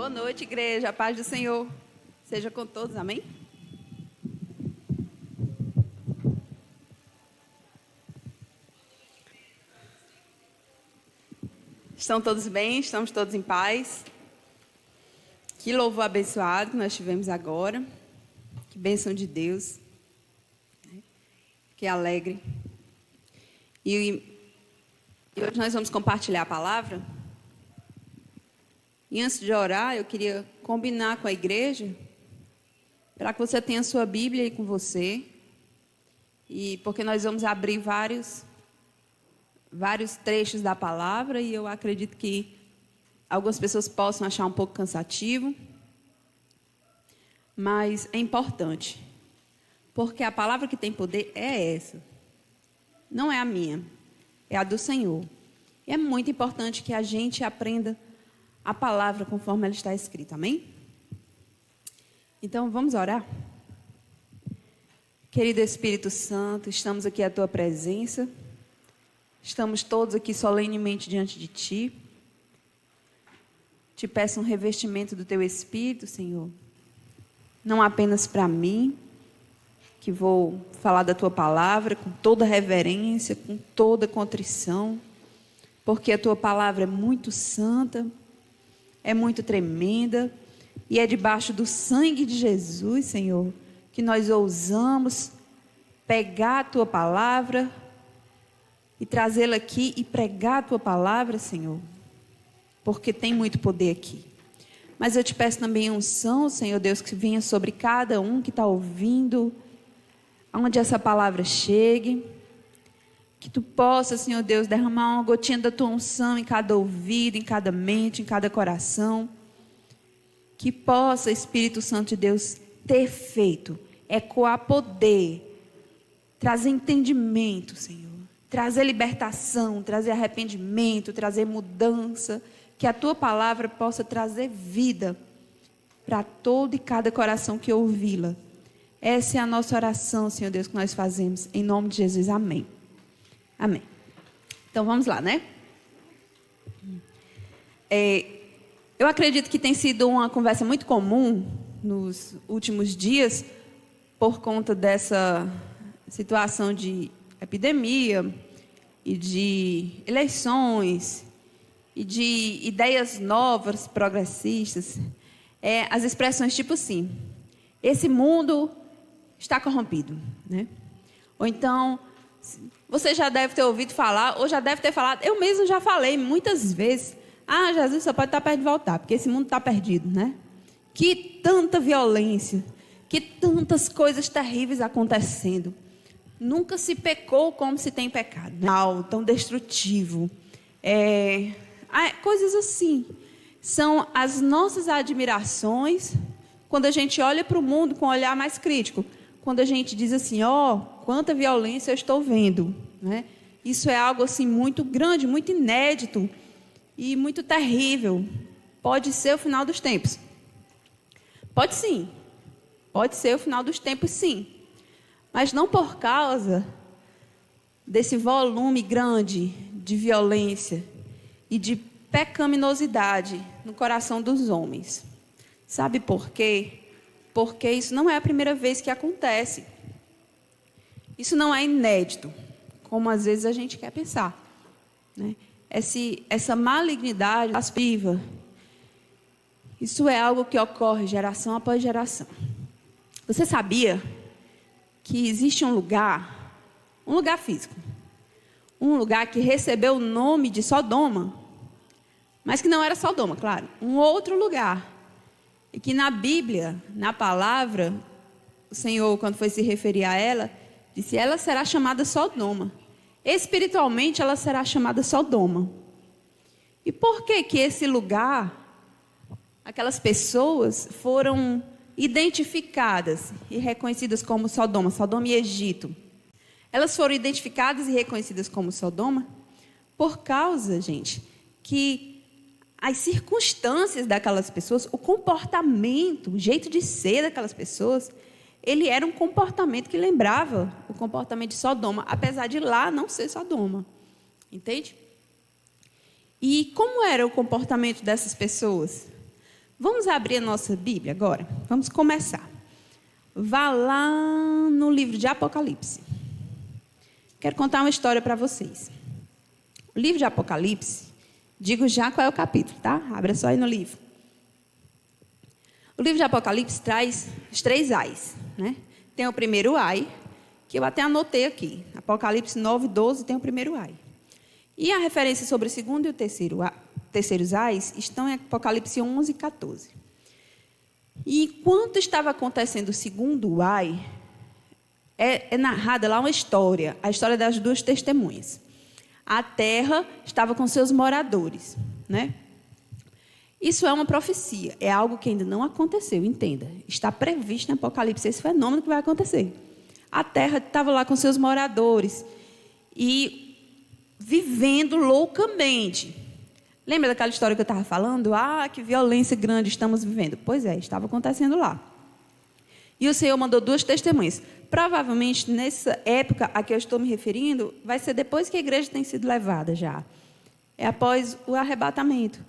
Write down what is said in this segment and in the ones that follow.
Boa noite, igreja. A paz do Senhor seja com todos. Amém? Estão todos bem? Estamos todos em paz? Que louvor abençoado que nós tivemos agora. Que bênção de Deus. Que alegre. E hoje nós vamos compartilhar a palavra. E antes de orar, eu queria combinar com a igreja para que você tenha a sua Bíblia aí com você. E porque nós vamos abrir vários trechos da palavra e eu acredito que algumas pessoas possam achar um pouco cansativo. Mas é importante. Porque a palavra que tem poder é essa. Não é a minha, é a do Senhor. E é muito importante que a gente aprenda a palavra conforme ela está escrita, amém? Então, vamos orar? Querido Espírito Santo, estamos aqui à Tua presença. Estamos todos aqui solenemente diante de Ti. Te peço um revestimento do Teu Espírito, Senhor. Não apenas para mim, que vou falar da Tua palavra com toda reverência, com toda contrição, porque a Tua palavra é muito santa, é muito tremenda, e é debaixo do sangue de Jesus, Senhor, que nós ousamos pegar a Tua palavra e trazê-la aqui e pregar a Tua palavra, Senhor, porque tem muito poder aqui. Mas eu te peço também unção, Senhor Deus, que venha sobre cada um que está ouvindo, aonde essa palavra chegue, que Tu possa, Senhor Deus, derramar uma gotinha da Tua unção em cada ouvido, em cada mente, em cada coração. Que possa, Espírito Santo de Deus, ter feito, ecoar poder, trazer entendimento, Senhor. Trazer libertação, trazer arrependimento, trazer mudança. Que a Tua palavra possa trazer vida para todo e cada coração que ouvi-la. Essa é a nossa oração, Senhor Deus, que nós fazemos. Em nome de Jesus, amém. Amém. Então vamos lá, né? Eu acredito que tem sido uma conversa muito comum nos últimos dias por conta dessa situação de epidemia e de eleições e de ideias novas, progressistas. As expressões tipo assim, esse mundo está corrompido, né? Ou então, você já deve ter ouvido falar, ou já deve ter falado, eu mesmo já falei muitas vezes, Jesus só pode estar perto de voltar, porque esse mundo está perdido, né? Que tanta violência, que tantas coisas terríveis acontecendo. Nunca se pecou como se tem pecado. Mal, tão destrutivo. Coisas assim. São as nossas admirações quando a gente olha para o mundo com um olhar mais crítico. Quando a gente diz assim, quanta violência eu estou vendo, né? Isso é algo assim muito grande, muito inédito e muito terrível. Pode ser o final dos tempos. Pode sim. Pode ser o final dos tempos, sim. Mas não por causa desse volume grande de violência e de pecaminosidade no coração dos homens. Sabe por quê? Porque isso não é a primeira vez que acontece. Isso não é inédito, como às vezes a gente quer pensar, né? Essa malignidade aspiva, isso é algo que ocorre geração após geração. Você sabia que existe um lugar físico, um lugar que recebeu o nome de Sodoma, mas que não era Sodoma, claro, um outro lugar. E que na Bíblia, na palavra, o Senhor, quando foi se referir a ela, disse, ela será chamada Sodoma. Espiritualmente, ela será chamada Sodoma. E por que que esse lugar, aquelas pessoas foram identificadas e reconhecidas como Sodoma e Egito? Elas foram identificadas e reconhecidas como Sodoma por causa, gente, que as circunstâncias daquelas pessoas, o comportamento, o jeito de ser daquelas pessoas, ele era um comportamento que lembrava o comportamento de Sodoma, apesar de lá não ser Sodoma. Entende? E como era o comportamento dessas pessoas? Vamos abrir a nossa Bíblia agora? Vamos começar. Vá lá no livro de Apocalipse. Quero contar uma história para vocês. O livro de Apocalipse, digo já qual é o capítulo, tá? Abra só aí no livro. O livro de Apocalipse traz os 3 ais, né? Tem o primeiro ai, que eu até anotei aqui. Apocalipse 9:12 tem o primeiro ai. E a referência sobre o segundo e o terceiros ais estão em Apocalipse 11:14. E enquanto estava acontecendo o segundo ai, é narrada lá uma história, a história das 2 testemunhas. A terra estava com seus moradores, né? Isso é uma profecia, é algo que ainda não aconteceu, entenda. Está previsto em Apocalipse esse fenômeno que vai acontecer. A terra estava lá com seus moradores e vivendo loucamente. Lembra daquela história que eu estava falando? Ah, que violência grande estamos vivendo. Pois é, estava acontecendo lá. E o Senhor mandou 2 testemunhas. Provavelmente, nessa época a que eu estou me referindo, vai ser depois que a igreja tem sido levada já. É após o arrebatamento.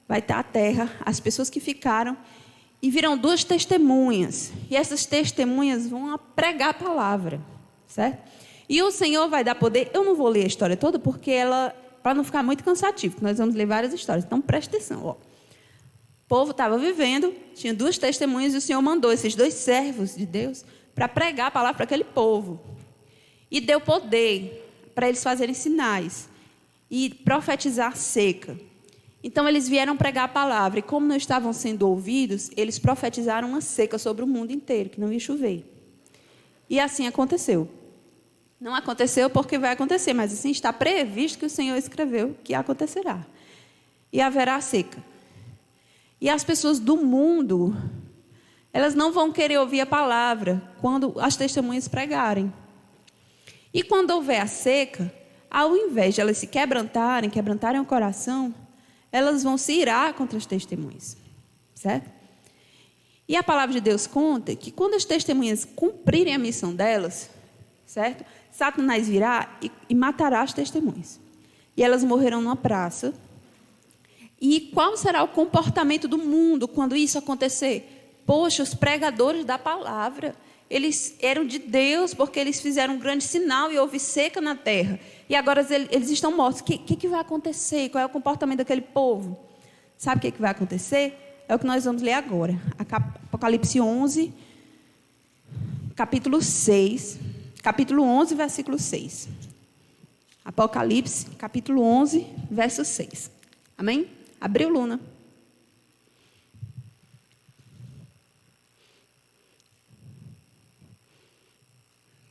Vai estar a terra, as pessoas que ficaram, e virão 2 testemunhas. E essas testemunhas vão pregar a palavra, certo? E o Senhor vai dar poder. Eu não vou ler a história toda, porque para não ficar muito cansativo, nós vamos ler várias histórias. Então, presta atenção. Ó. O povo estava vivendo, tinha 2 testemunhas, e o Senhor mandou esses 2 servos de Deus para pregar a palavra para aquele povo. E deu poder para eles fazerem sinais e profetizar seca. Então, eles vieram pregar a palavra, e como não estavam sendo ouvidos, eles profetizaram uma seca sobre o mundo inteiro, que não ia chover. E assim aconteceu. Não aconteceu porque vai acontecer, mas assim está previsto que o Senhor escreveu que acontecerá. E haverá seca. E as pessoas do mundo, elas não vão querer ouvir a palavra quando as testemunhas pregarem. E quando houver a seca, ao invés de elas se quebrantarem o coração, elas vão se irar contra as testemunhas, certo? E a palavra de Deus conta que quando as testemunhas cumprirem a missão delas, certo? Satanás virá e matará as testemunhas. E elas morrerão numa praça. E qual será o comportamento do mundo quando isso acontecer? Poxa, os pregadores da palavra, eles eram de Deus porque eles fizeram um grande sinal e houve seca na terra. E agora eles estão mortos. O que vai acontecer? Qual é o comportamento daquele povo? Sabe o que vai acontecer? É o que nós vamos ler agora. Apocalipse 11, capítulo 6. Capítulo 11, versículo 6. Apocalipse, capítulo 11, verso 6. Amém? Abriu, Luna.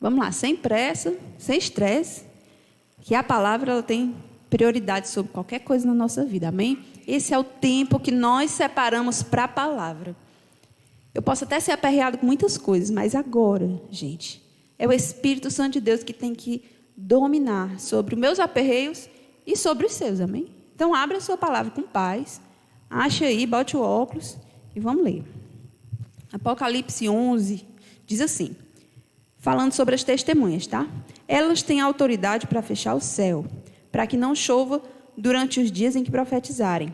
Vamos lá, sem pressa, sem estresse, que a palavra ela tem prioridade sobre qualquer coisa na nossa vida, amém? Esse é o tempo que nós separamos para a palavra. Eu posso até ser aperreado com muitas coisas, mas agora, gente, é o Espírito Santo de Deus que tem que dominar sobre os meus aperreios e sobre os seus, amém? Então, abra a sua palavra com paz, acha aí, bote o óculos e vamos ler. Apocalipse 11 diz assim, falando sobre as testemunhas, tá? Elas têm autoridade para fechar o céu, para que não chova durante os dias em que profetizarem.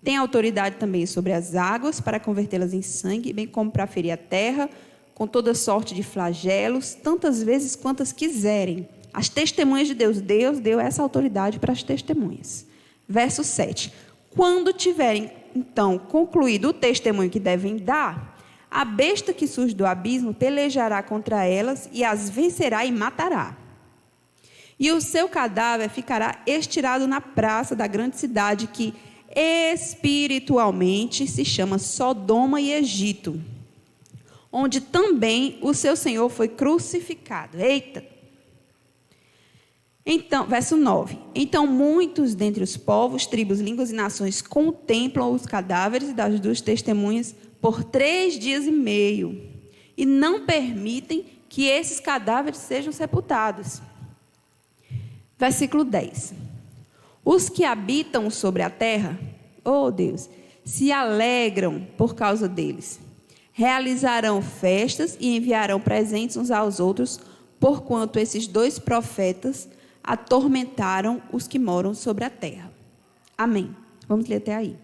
Tem autoridade também sobre as águas, para convertê-las em sangue, bem como para ferir a terra, com toda sorte de flagelos, tantas vezes quantas quiserem. As testemunhas de Deus. Deus deu essa autoridade para as testemunhas. Verso 7. Quando tiverem, então, concluído o testemunho que devem dar, a besta que surge do abismo pelejará contra elas e as vencerá e matará. E o seu cadáver ficará estirado na praça da grande cidade que espiritualmente se chama Sodoma e Egito, onde também o seu Senhor foi crucificado. Eita! Então, verso 9. Então, muitos dentre os povos, tribos, línguas e nações contemplam os cadáveres das 2 testemunhas por 3 dias e meio e não permitem que esses cadáveres sejam sepultados. Versículo 10. Os que habitam sobre a terra, oh Deus, se alegram por causa deles. Realizarão festas e enviarão presentes uns aos outros, porquanto esses 2 profetas atormentaram os que moram sobre a terra. Amém. Vamos ler até aí.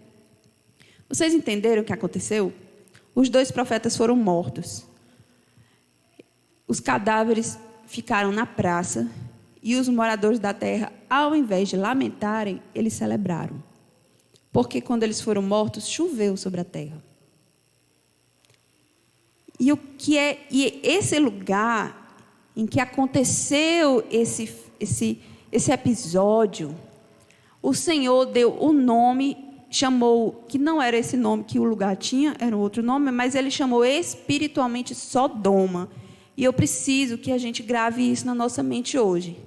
Vocês entenderam o que aconteceu? Os 2 profetas foram mortos. Os cadáveres ficaram na praça e os moradores da terra, ao invés de lamentarem, eles celebraram. Porque quando eles foram mortos, choveu sobre a terra. E esse lugar em que aconteceu esse episódio, o Senhor deu o nome, chamou, que não era esse nome que o lugar tinha, era outro nome, mas ele chamou espiritualmente Sodoma. E eu preciso que a gente grave isso na nossa mente hoje.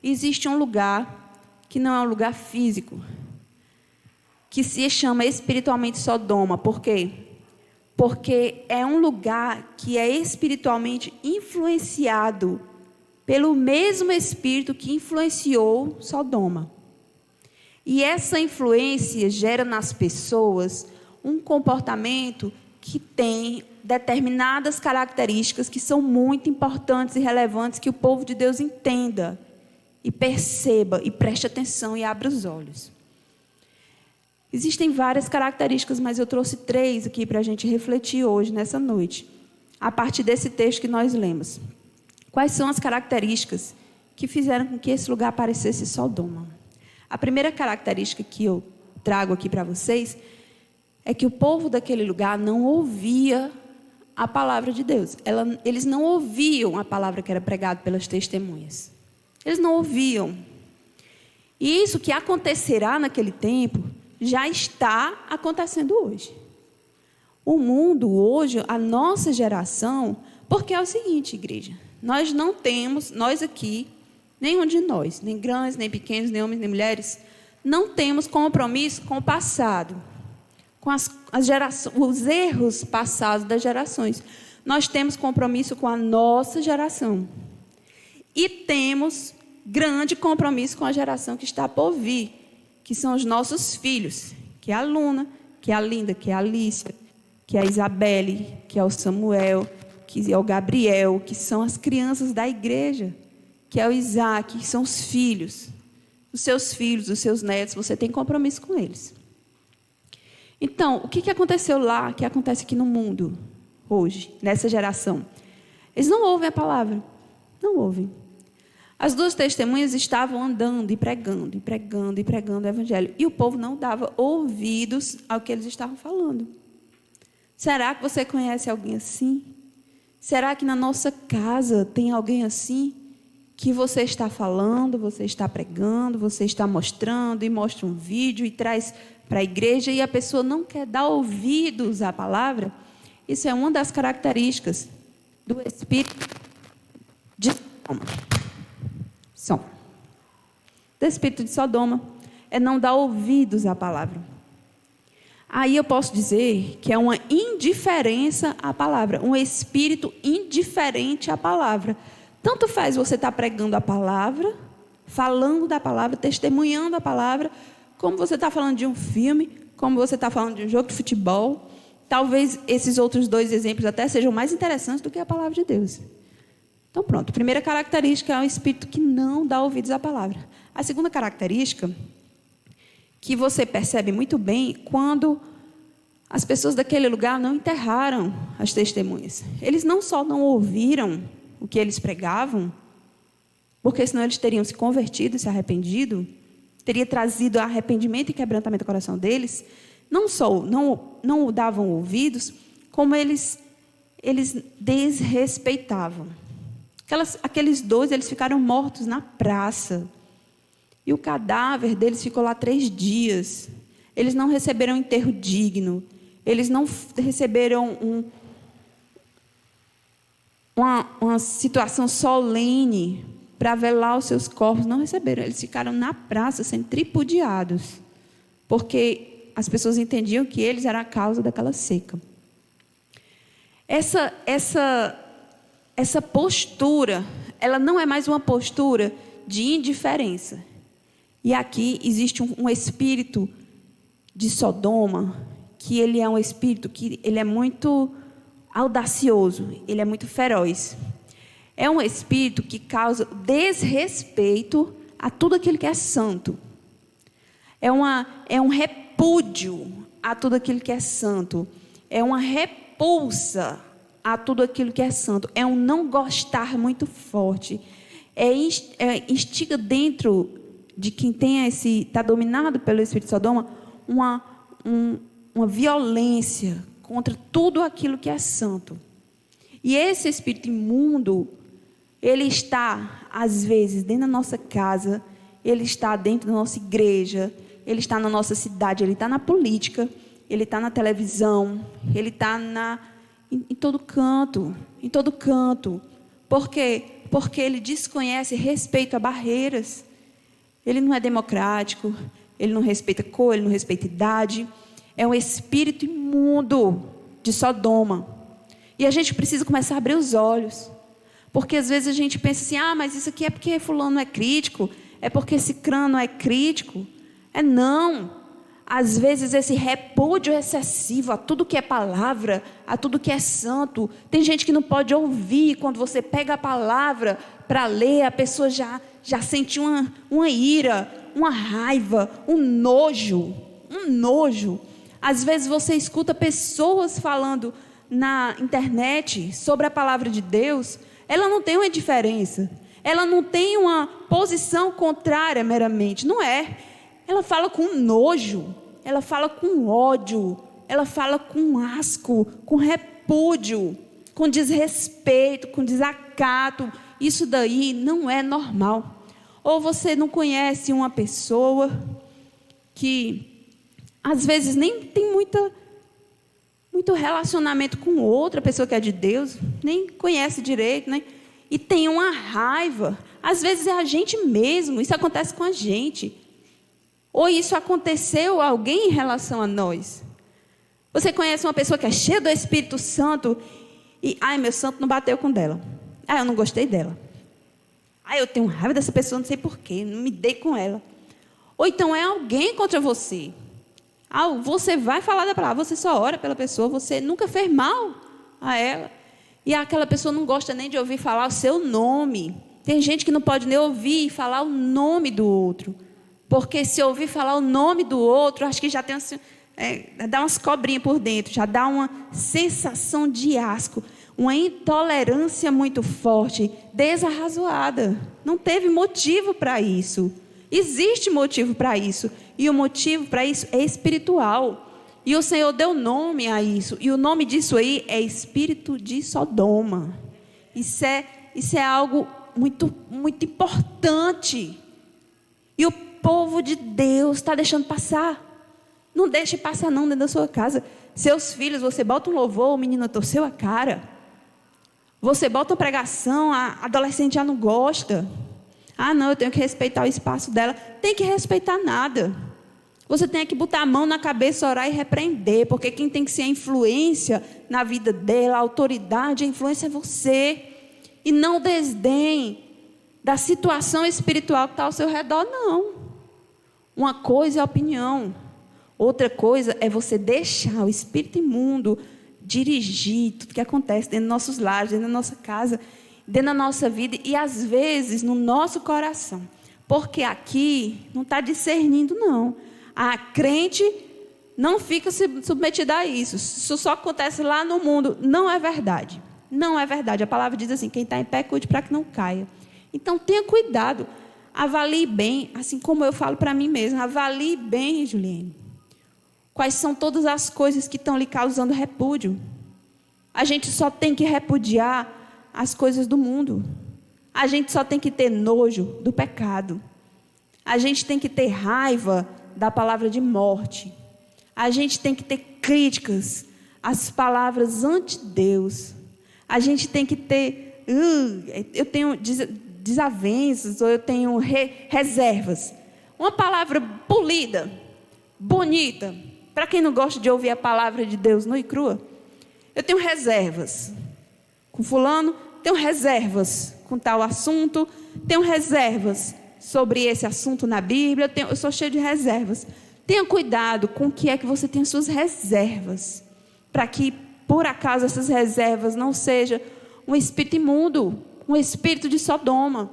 Existe um lugar que não é um lugar físico, que se chama espiritualmente Sodoma. Por quê? Porque é um lugar que é espiritualmente influenciado pelo mesmo espírito que influenciou Sodoma. E essa influência gera nas pessoas um comportamento que tem determinadas características que são muito importantes e relevantes, que o povo de Deus entenda e perceba e preste atenção e abra os olhos. Existem várias características, mas eu trouxe 3 aqui para a gente refletir hoje, nessa noite, a partir desse texto que nós lemos. Quais são as características que fizeram com que esse lugar parecesse Sodoma? A primeira característica que eu trago aqui para vocês é que o povo daquele lugar não ouvia a palavra de Deus. Eles não ouviam a palavra que era pregada pelas testemunhas. Eles não ouviam. E isso que acontecerá naquele tempo já está acontecendo hoje. O mundo hoje, a nossa geração, porque é o seguinte, igreja, nós não temos, nós aqui, nenhum de nós, nem grandes, nem pequenos, nem homens, nem mulheres, não temos compromisso com o passado, com as gerações, os erros passados das gerações. Nós temos compromisso com a nossa geração. E temos grande compromisso com a geração que está por vir, que são os nossos filhos, que é a Luna, que é a Linda, que é a Alicia, que é a Isabelle, que é o Samuel, que é o Gabriel, que são as crianças da igreja, que é o Isaac, que são os filhos, os seus netos, você tem compromisso com eles. Então, o que aconteceu lá, que acontece aqui no mundo, hoje, nessa geração? Eles não ouvem a palavra, não ouvem. As 2 testemunhas estavam andando e pregando, e pregando, e pregando o evangelho. E o povo não dava ouvidos ao que eles estavam falando. Será que você conhece alguém assim? Será que na nossa casa tem alguém assim? Que você está falando, você está pregando, você está mostrando, e mostra um vídeo e traz para a igreja, e a pessoa não quer dar ouvidos à palavra? Isso é uma das características do espírito de Sodoma. Do espírito de Sodoma é não dar ouvidos à palavra. Aí eu posso dizer que é uma indiferença à palavra, um espírito indiferente à palavra. Tanto faz você estar pregando a palavra, falando da palavra, testemunhando a palavra, como você está falando de um filme, como você está falando de um jogo de futebol. Talvez esses outros 2 exemplos até sejam mais interessantes do que a palavra de Deus. Então pronto, a primeira característica é um espírito que não dá ouvidos à palavra. A segunda característica, que você percebe muito bem, quando as pessoas daquele lugar não enterraram as testemunhas. Eles não só não ouviram o que eles pregavam, porque senão eles teriam se convertido, se arrependido, teria trazido arrependimento e quebrantamento ao coração deles. Não só não davam ouvidos, como eles desrespeitavam. Aqueles 2, eles ficaram mortos na praça. E o cadáver deles ficou lá 3 dias. Eles não receberam um enterro digno. Eles não receberam uma situação solene para velar os seus corpos. Não receberam. Eles ficaram na praça sendo tripudiados. Porque as pessoas entendiam que eles eram a causa daquela seca. Essa postura, ela não é mais uma postura de indiferença. E aqui existe um espírito de Sodoma, que ele é um espírito que ele é muito audacioso, ele é muito feroz. É um espírito que causa desrespeito a tudo aquilo que é santo. É um repúdio a tudo aquilo que é santo. É uma repulsa a tudo aquilo que é santo. É um não gostar muito forte. Instiga dentro de quem tem está dominado pelo espírito de Sodoma, uma violência contra tudo aquilo que é santo. E esse espírito imundo, ele está, às vezes, dentro da nossa casa, ele está dentro da nossa igreja, ele está na nossa cidade, ele está na política, ele está na televisão, ele está em todo canto, em todo canto. Por quê? Porque ele desconhece respeito a barreiras. Ele não é democrático, ele não respeita cor, ele não respeita idade. É um espírito imundo de Sodoma. E a gente precisa começar a abrir os olhos. Porque às vezes a gente pensa assim, mas isso aqui é porque fulano é crítico, é porque cicrano é crítico. Não. Às vezes esse repúdio excessivo a tudo que é palavra, a tudo que é santo. Tem gente que não pode ouvir. Quando você pega a palavra para ler, a pessoa já sente uma ira, uma raiva, um nojo. Às vezes você escuta pessoas falando na internet sobre a palavra de Deus. Ela não tem uma diferença. Ela não tem uma posição contrária meramente. Não é. Ela fala com nojo. Ela fala com ódio. Ela fala com asco, com repúdio, com desrespeito, com desacato. Isso daí não é normal. Ou você não conhece uma pessoa que às vezes nem tem muito relacionamento com outra pessoa que é de Deus, nem conhece direito, né? E tem uma raiva. Às vezes é a gente mesmo, isso acontece com a gente. Ou isso aconteceu a alguém em relação a nós. Você conhece uma pessoa que é cheia do Espírito Santo e, meu santo não bateu com dela. Eu não gostei dela. Eu tenho raiva dessa pessoa, não sei porquê, não me dei com ela. Ou então é alguém contra você. Você vai falar da palavra, você só ora pela pessoa, você nunca fez mal a ela. E aquela pessoa não gosta nem de ouvir falar o seu nome. Tem gente que não pode nem ouvir falar o nome do outro. Porque se ouvir falar o nome do outro, acho que já tem dá umas cobrinhas por dentro, já dá uma sensação de asco, uma intolerância muito forte, desarrazoada. Não teve motivo para isso. Existe motivo para isso. E o motivo para isso é espiritual. E o Senhor deu nome a isso. E o nome disso aí é espírito de Sodoma. Isso é algo muito, muito importante. E o povo de Deus está deixando passar. Não deixe passar não dentro da sua casa. Seus filhos, você bota um louvor, o menino torceu a cara. Você bota uma pregação, a adolescente já não gosta. Não, eu tenho que respeitar o espaço dela. Tem que respeitar nada. Você tem que botar a mão na cabeça, orar e repreender. Porque quem tem que ser a influência na vida dela, a autoridade, a influência é você. E não desdém da situação espiritual que está ao seu redor, não. Uma coisa é a opinião. Outra coisa é você deixar o espírito imundo dirigir tudo que acontece dentro dos nossos lares, dentro da nossa casa, dentro da nossa vida e às vezes no nosso coração. Porque aqui não está discernindo, não. A crente não fica submetida a isso. Isso só acontece lá no mundo. Não é verdade. Não é verdade. A palavra diz assim, quem está em pé, cuide para que não caia. Então tenha cuidado. Avalie bem, assim como eu falo para mim mesma. Avalie bem, Juliane. Quais são todas as coisas que estão lhe causando repúdio? A gente só tem que repudiar as coisas do mundo. A gente só tem que ter nojo do pecado. A gente tem que ter raiva da palavra de morte. A gente tem que ter críticas às palavras anti-Deus. A gente tem que ter... eu tenho desavenças ou eu tenho reservas. Uma palavra polida, bonita. Para quem não gosta de ouvir a palavra de Deus nua e crua, eu tenho reservas com fulano, tenho reservas com tal assunto, tenho reservas sobre esse assunto na Bíblia, eu sou cheio de reservas. Tenha cuidado com o que é que você tem as suas reservas, para que, por acaso, essas reservas não sejam um espírito imundo, um espírito de Sodoma.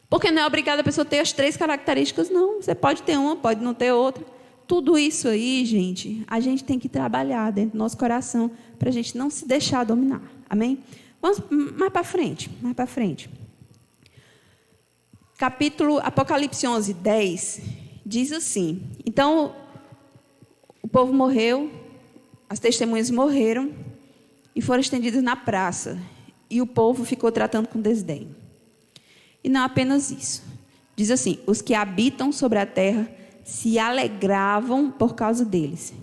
Porque não é obrigada a pessoa ter as 3 características, não. Você pode ter uma, pode não ter outra. tudo isso aí, gente, a gente tem que trabalhar dentro do nosso coração para a gente não se deixar dominar. Amém? Vamos mais para frente, Apocalipse 11:10 diz assim: então, o povo morreu, as testemunhas morreram e foram estendidas na praça. E o povo ficou tratando com desdém. E não apenas isso. Diz assim: os que habitam sobre a terra se alegravam por causa deles.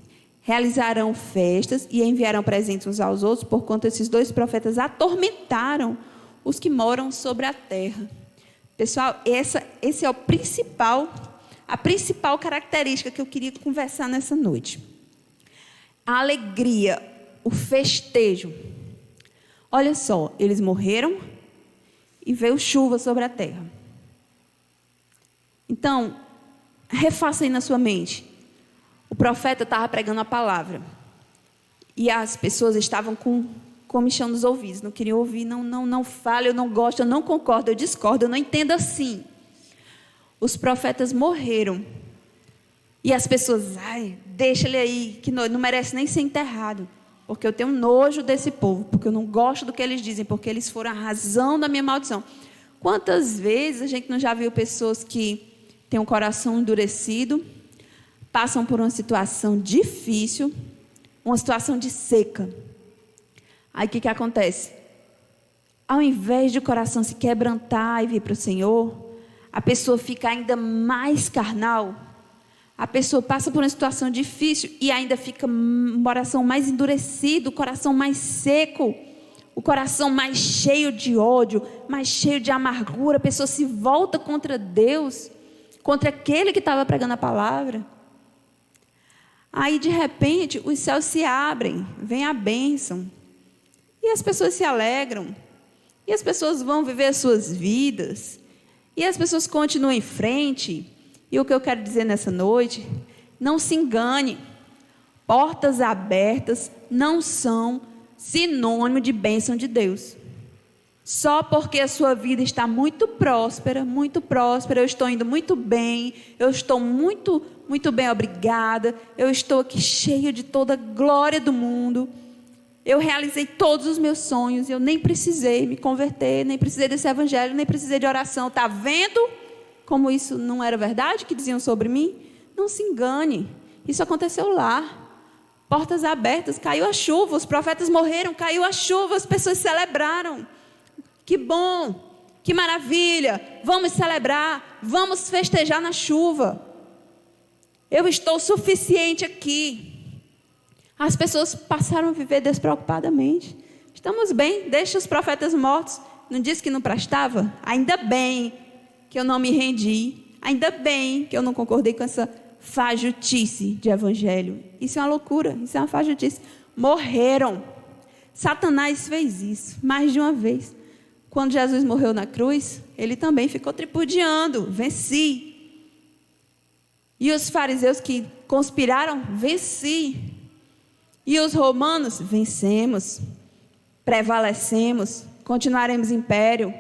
Realizarão festas e enviarão presentes uns aos outros, porquanto esses dois profetas atormentaram os que moram sobre a terra. Pessoal, esse é a principal característica que eu queria conversar nessa noite. A alegria, o festejo. Olha só, eles morreram e veio chuva sobre a terra. Então, refaça aí na sua mente. O profeta estava pregando a palavra. E as pessoas estavam com comichão nos ouvidos. Não queriam ouvir, não fale, eu não gosto, eu não concordo, eu discordo, eu não entendo assim. Os profetas morreram. E as pessoas, deixa ele aí, que não merece nem ser enterrado. Porque eu tenho nojo desse povo, porque eu não gosto do que eles dizem, porque eles foram a razão da minha maldição. Quantas vezes a gente não já viu pessoas que têm um coração endurecido, passam por uma situação difícil, uma situação de seca. Aí o que acontece? Ao invés de o coração se quebrantar e vir para o Senhor, a pessoa fica ainda mais carnal. A pessoa passa por uma situação difícil e ainda fica um coração mais endurecido, o coração mais seco, o coração mais cheio de ódio, mais cheio de amargura. A pessoa se volta contra Deus, contra aquele que estava pregando a palavra. Aí, de repente, os céus se abrem, vem a bênção. E as pessoas se alegram. E as pessoas vão viver as suas vidas. E as pessoas continuam em frente. E o que eu quero dizer nessa noite, não se engane. Portas abertas não são sinônimo de bênção de Deus. Só porque a sua vida está muito próspera, eu estou indo muito bem, eu estou muito bem, obrigada, eu estou aqui cheio de toda a glória do mundo, eu realizei todos os meus sonhos, eu nem precisei me converter, nem precisei desse evangelho, nem precisei de oração. Está vendo como isso não era verdade que diziam sobre mim? Não se engane, isso aconteceu lá. Portas abertas, caiu a chuva, os profetas morreram, caiu a chuva, as pessoas celebraram. Que bom, que maravilha, vamos celebrar, vamos festejar na chuva. Eu estou suficiente aqui. As pessoas passaram a viver despreocupadamente. Estamos bem, deixa os profetas mortos. Não disse que não prestava? Ainda bem que eu não me rendi. Ainda bem que eu não concordei com essa fajutice de evangelho. Isso é uma loucura, isso é uma fajutice. Morreram. Satanás fez isso mais de uma vez. Quando Jesus morreu na cruz, ele também ficou tripudiando, venci. E os fariseus que conspiraram, venci. E os romanos, vencemos, prevalecemos, continuaremos império.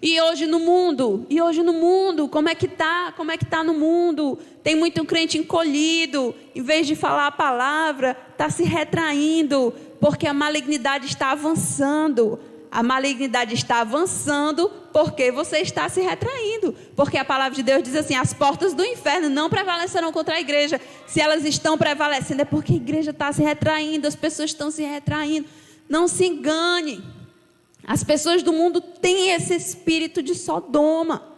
E hoje no mundo, como é que está? Como é que está no mundo? Tem muito crente encolhido, em vez de falar a palavra, está se retraindo, porque a malignidade está avançando. A malignidade está avançando porque você está se retraindo. Porque a palavra de Deus diz assim: as portas do inferno não prevalecerão contra a igreja. Se elas estão prevalecendo é porque a igreja está se retraindo, as pessoas estão se retraindo. Não se engane. As pessoas do mundo têm esse espírito de Sodoma.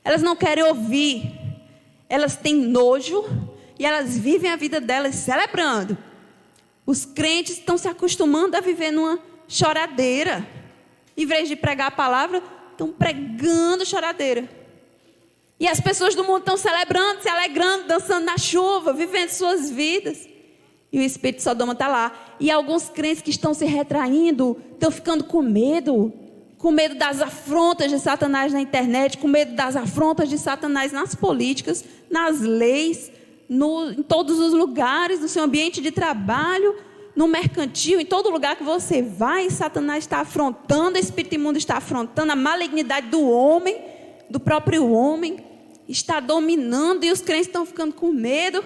Elas não querem ouvir. Elas têm nojo e elas vivem a vida delas celebrando. Os crentes estão se acostumando a viver numa choradeira. Em vez de pregar a palavra, estão pregando choradeira. E as pessoas do mundo estão celebrando, se alegrando, dançando na chuva, vivendo suas vidas. E o espírito de Sodoma está lá. E alguns crentes que estão se retraindo, estão ficando com medo das afrontas de Satanás na internet, com medo das afrontas de Satanás nas políticas, nas leis, em todos os lugares, no seu ambiente de trabalho, no mercantil, em todo lugar que você vai, Satanás está afrontando, o espírito imundo está afrontando a malignidade do homem, do próprio homem, está dominando e os crentes estão ficando com medo.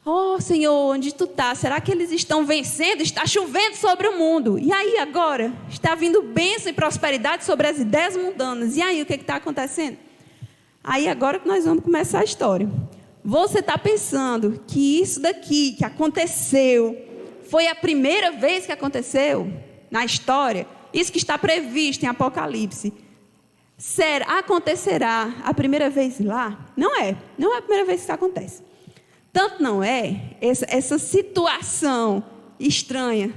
Oh, Senhor, onde tu está? Será que eles estão vencendo? Está chovendo sobre o mundo. E aí agora? Está vindo bênção e prosperidade sobre as ideias mundanas. E aí, o que está acontecendo? Aí agora que nós vamos começar a história. Você está pensando que isso daqui que aconteceu foi a primeira vez que aconteceu na história? Isso que está previsto em Apocalipse. Acontecerá a primeira vez lá? Não é a primeira vez que isso acontece. Tanto não é, essa situação estranha,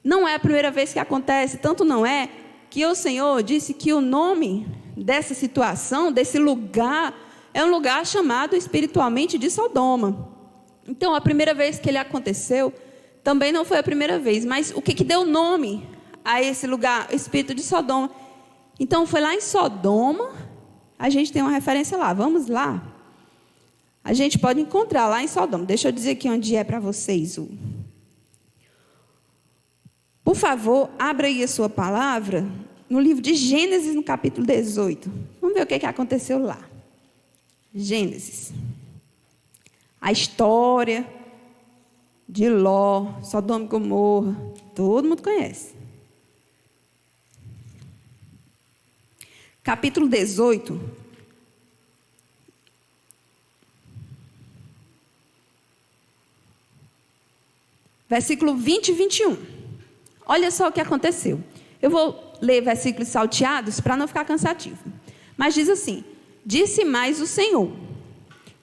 não é a primeira vez que acontece, tanto não é, que o Senhor disse que o nome dessa situação, desse lugar, é um lugar chamado espiritualmente de Sodoma. Então, a primeira vez que ele aconteceu, também não foi a primeira vez, mas o que deu nome a esse lugar, o espírito de Sodoma? Então, foi lá em Sodoma, a gente tem uma referência lá, vamos lá. A gente pode encontrar lá em Sodoma. Deixa eu dizer aqui onde é para vocês. Por favor, abra aí a sua palavra no livro de Gênesis, no capítulo 18. Vamos ver o que aconteceu lá. Gênesis. A história de Ló, Sodoma e Gomorra. Todo mundo conhece. Capítulo 18. Versículo 20 e 21. Olha só o que aconteceu. Eu vou ler versículos salteados para não ficar cansativo. Mas diz assim: disse mais o Senhor: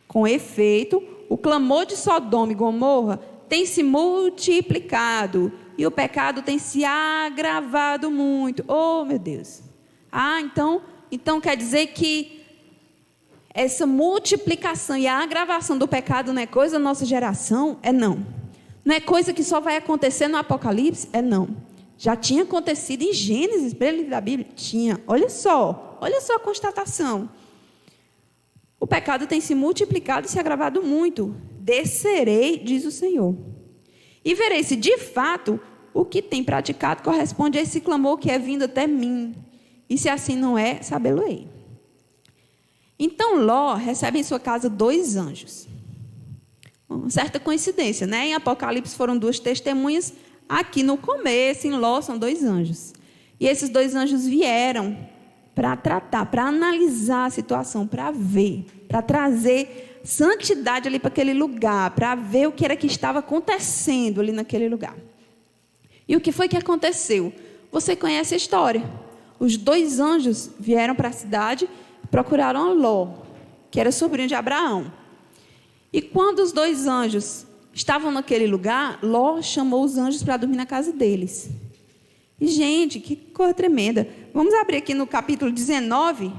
com efeito, o clamor de Sodoma e Gomorra tem se multiplicado e o pecado tem se agravado muito. Oh, meu Deus. Então quer dizer que essa multiplicação e a agravação do pecado não é coisa da nossa geração? Não. Não é coisa que só vai acontecer no Apocalipse? Não. Já tinha acontecido em Gênesis, pelo livro da Bíblia? Tinha. Olha só a constatação. O pecado tem se multiplicado e se agravado muito. Descerei, diz o Senhor, e verei se de fato o que tem praticado corresponde a esse clamor que é vindo até mim. E se assim não é, sabê-lo-ei. Então Ló recebe em sua casa 2 anjos. Uma certa coincidência, né? Em Apocalipse foram 2 testemunhas. Aqui no começo, em Ló, são 2 anjos. E esses 2 anjos vieram para tratar, para analisar a situação, para ver, para trazer santidade ali para aquele lugar, para ver o que era que estava acontecendo ali naquele lugar. E o que foi que aconteceu? Você conhece a história. Os 2 anjos vieram para a cidade e procuraram Ló, que era sobrinho de Abraão. E quando os 2 anjos estavam naquele lugar, Ló chamou os anjos para dormir na casa deles. E, gente, que coisa tremenda. Vamos abrir aqui no capítulo 19,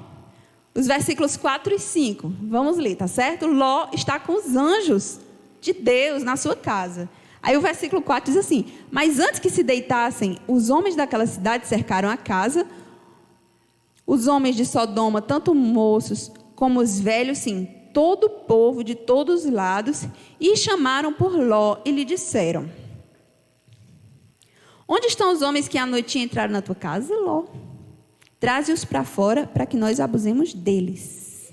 os versículos 4 e 5. Vamos ler, tá certo? Ló está com os anjos de Deus na sua casa. Aí o versículo 4 diz assim: mas antes que se deitassem, os homens daquela cidade cercaram a casa. Os homens de Sodoma, tanto moços como os velhos, sim, todo o povo de todos os lados, e chamaram por Ló e lhe disseram: onde estão os homens que à noite entraram na tua casa, Ló? Traze-os para fora para que nós abusemos deles.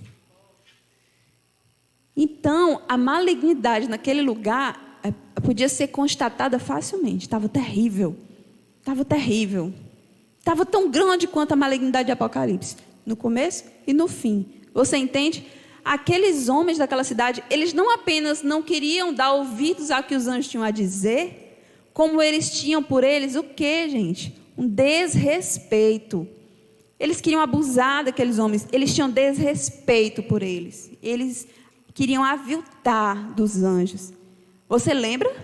Então, a malignidade naquele lugar podia ser constatada facilmente. Estava terrível. Estava tão grande quanto a malignidade de Apocalipse, no começo e no fim. Você entende? Aqueles homens daquela cidade, eles não apenas não queriam dar ouvidos ao que os anjos tinham a dizer, como eles tinham por eles o quê, gente? Um desrespeito. Eles queriam abusar daqueles homens, eles tinham desrespeito por eles. Eles queriam aviltar dos anjos. Você lembra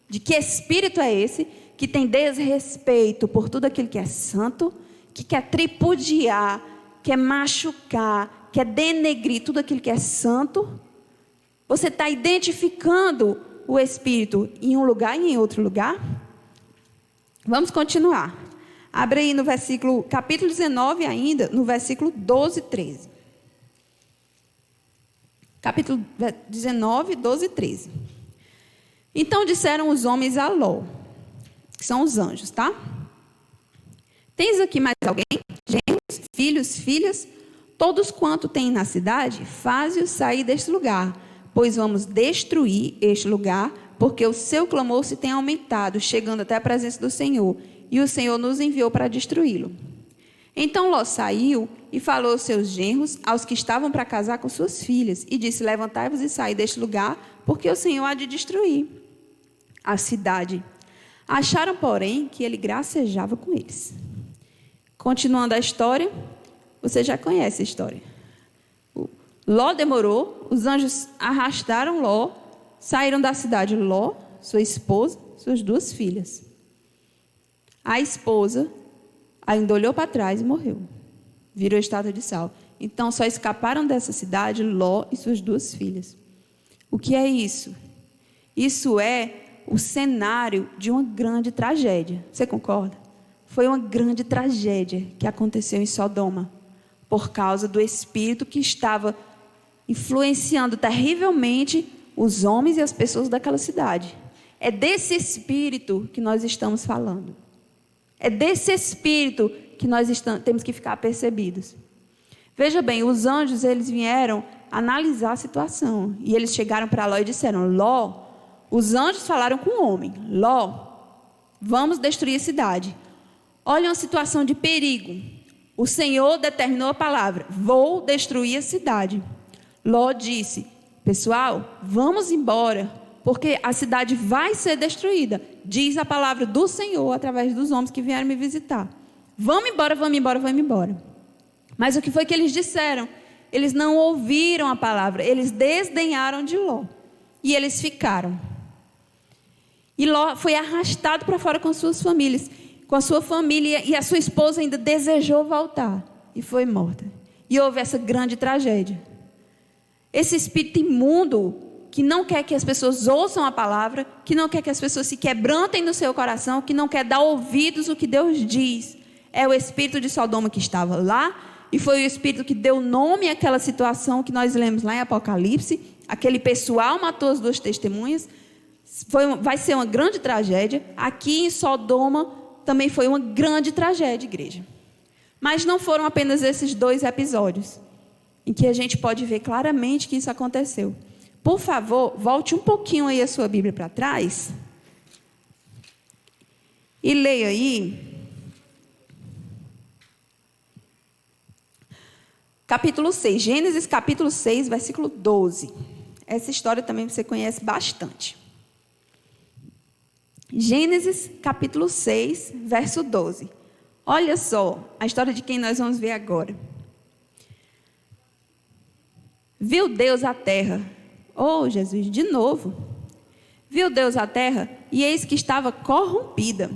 de que espírito é esse que tem desrespeito por tudo aquilo que é santo, que quer tripudiar, quer machucar, quer denegrir tudo aquilo que é santo? Você está identificando o Espírito em um lugar e em outro lugar? Vamos continuar. Abre aí no versículo, capítulo 19 ainda, no versículo 12 e 13. Capítulo 19, 12 e 13. Então disseram os homens a Ló, que são os anjos, tá? Tens aqui mais alguém? Gêmeos, filhos, filhas? Todos quanto tem na cidade, faze-os sair deste lugar, pois vamos destruir este lugar, porque o seu clamor se tem aumentado, chegando até a presença do Senhor, e o Senhor nos enviou para destruí-lo. Então Ló saiu e falou aos seus genros, aos que estavam para casar com suas filhas, e disse: levantai-vos e saí deste lugar, porque o Senhor há de destruir a cidade. Acharam, porém, que ele gracejava com eles. Continuando a história, você já conhece a história. Ló demorou, os anjos arrastaram Ló, saíram da cidade Ló, sua esposa, suas 2 filhas. A esposa ainda olhou para trás e morreu. Virou estátua de sal. Então só escaparam dessa cidade Ló e suas 2 filhas. O que é isso? Isso é o cenário de uma grande tragédia. Você concorda? Foi uma grande tragédia que aconteceu em Sodoma, por causa do espírito que estava influenciando terrivelmente os homens e as pessoas daquela cidade. É desse espírito que nós estamos falando. É desse espírito que nós temos que ficar apercebidos. Veja bem, os anjos, eles vieram analisar a situação. E eles chegaram para Ló e disseram: Ló, os anjos falaram com o homem: Ló, vamos destruir a cidade. Olha uma situação de perigo. O Senhor determinou a palavra: vou destruir a cidade. Ló disse: pessoal, vamos embora, porque a cidade vai ser destruída. Diz a palavra do Senhor através dos homens que vieram me visitar. Vamos embora, vamos embora, vamos embora. Mas o que foi que eles disseram? Eles não ouviram a palavra, eles desdenharam de Ló. E eles ficaram. E Ló foi arrastado para fora com suas famílias, com a sua família, e a sua esposa ainda desejou voltar e foi morta. E houve essa grande tragédia. Esse espírito imundo que não quer que as pessoas ouçam a palavra, que não quer que as pessoas se quebrantem no seu coração, que não quer dar ouvidos ao que Deus diz, é o espírito de Sodoma que estava lá, e foi o espírito que deu nome àquela situação que nós lemos lá em Apocalipse. Aquele pessoal matou as 2 testemunhas. Vai ser uma grande tragédia. Aqui em Sodoma também foi uma grande tragédia, igreja. Mas não foram apenas esses 2 episódios em que a gente pode ver claramente que isso aconteceu. Por favor, volte um pouquinho aí a sua Bíblia para trás e leia aí capítulo 6, Gênesis capítulo 6, versículo 12. Essa história também você conhece bastante. Gênesis capítulo 6, verso 12. Olha só a história de quem nós vamos ver agora. Viu Deus a terra. Oh, Jesus, de novo. Viu Deus a terra, e eis que estava corrompida.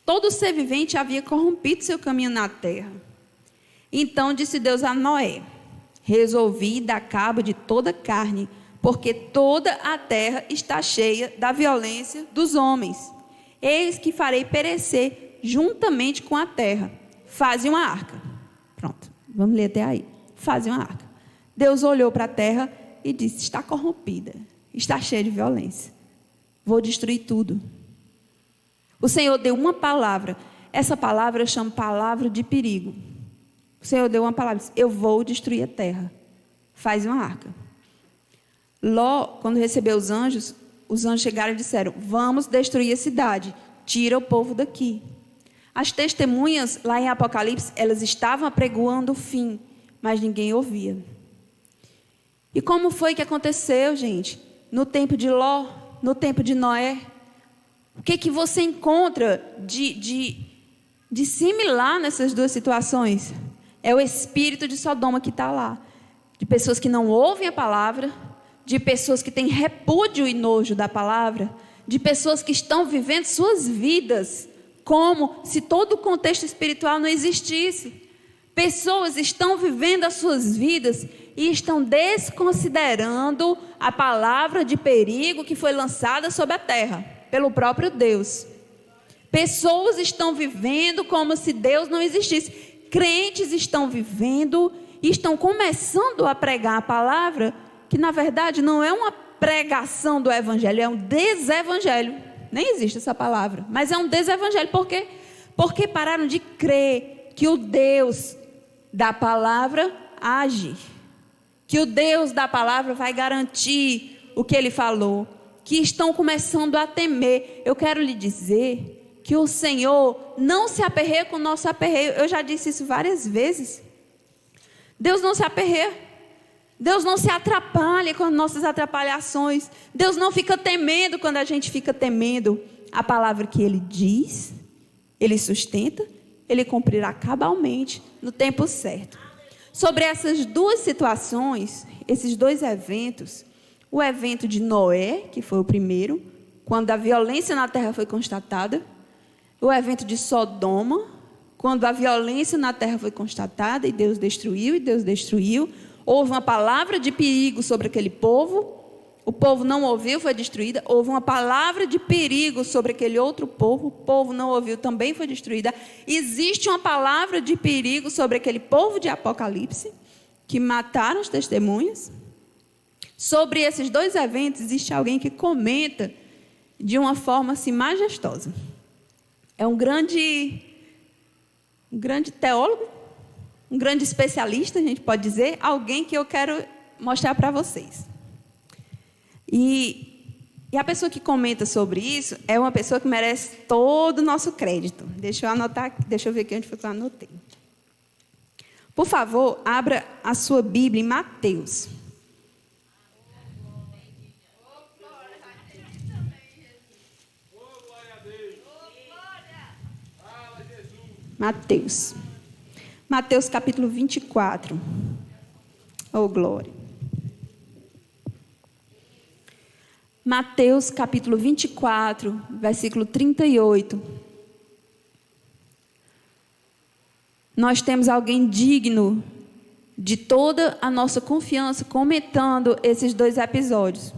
Todo ser vivente havia corrompido seu caminho na terra. Então disse Deus a Noé: resolvi dar cabo de toda carne, porque toda a terra está cheia da violência dos homens. Eis que farei perecer juntamente com a terra. Faze uma arca. Pronto, vamos ler até aí. Faze uma arca. Deus olhou para a terra e disse: está corrompida, está cheia de violência. Vou destruir tudo. O Senhor deu uma palavra. Essa palavra chama palavra de perigo. O Senhor deu uma palavra, disse: eu vou destruir a terra. Faz uma arca. Ló, quando recebeu os anjos chegaram e disseram: vamos destruir a cidade, tira o povo daqui. As testemunhas lá em Apocalipse, elas estavam apregoando o fim, mas ninguém ouvia. E como foi que aconteceu, gente? No tempo de Ló, no tempo de Noé, o que você encontra de similar nessas 2 situações? É o espírito de Sodoma que está lá. De pessoas que não ouvem a palavra, de pessoas que têm repúdio e nojo da palavra, de pessoas que estão vivendo suas vidas como se todo o contexto espiritual não existisse. Pessoas estão vivendo as suas vidas e estão desconsiderando a palavra de perigo que foi lançada sobre a terra pelo próprio Deus. Pessoas estão vivendo como se Deus não existisse. Crentes estão vivendo e estão começando a pregar a palavra, que na verdade não é uma pregação do evangelho, é um desevangelho. Nem existe essa palavra, mas é um desevangelho. Por quê? Porque pararam de crer que o Deus da palavra age. que o Deus da palavra vai garantir o que ele falou, que estão começando a temer. Eu quero lhe dizer que o Senhor não se aperreia com o nosso aperreio. Eu já disse isso várias vezes. Deus não se aperreia. Deus não se atrapalha com as nossas atrapalhações. Deus não fica temendo quando a gente fica temendo. A palavra que Ele diz, Ele sustenta, Ele cumprirá cabalmente no tempo certo. Sobre essas duas situações, esses dois eventos, o evento de Noé, que foi o primeiro, quando a violência na terra foi constatada, o evento de Sodoma, quando a violência na terra foi constatada e Deus destruiu, houve uma palavra de perigo sobre aquele povo, o povo não ouviu, foi destruída. Houve uma palavra de perigo sobre aquele outro povo, o povo não ouviu, também foi destruída. Existe uma palavra de perigo sobre aquele povo de Apocalipse, que mataram as testemunhas. Sobre esses dois eventos, existe alguém que comenta de uma forma assim majestosa. É um grande teólogo, um grande especialista, a gente pode dizer, alguém que eu quero mostrar para vocês. E a pessoa que comenta sobre isso é uma pessoa que merece todo o nosso crédito. Deixa eu anotar, deixa eu ver aqui onde foi que eu anotei. Por favor, abra a sua Bíblia em Mateus. Mateus capítulo 24. Oh, glória. Mateus capítulo 24, versículo 38. Nós temos alguém digno de toda a nossa confiança comentando esses dois episódios.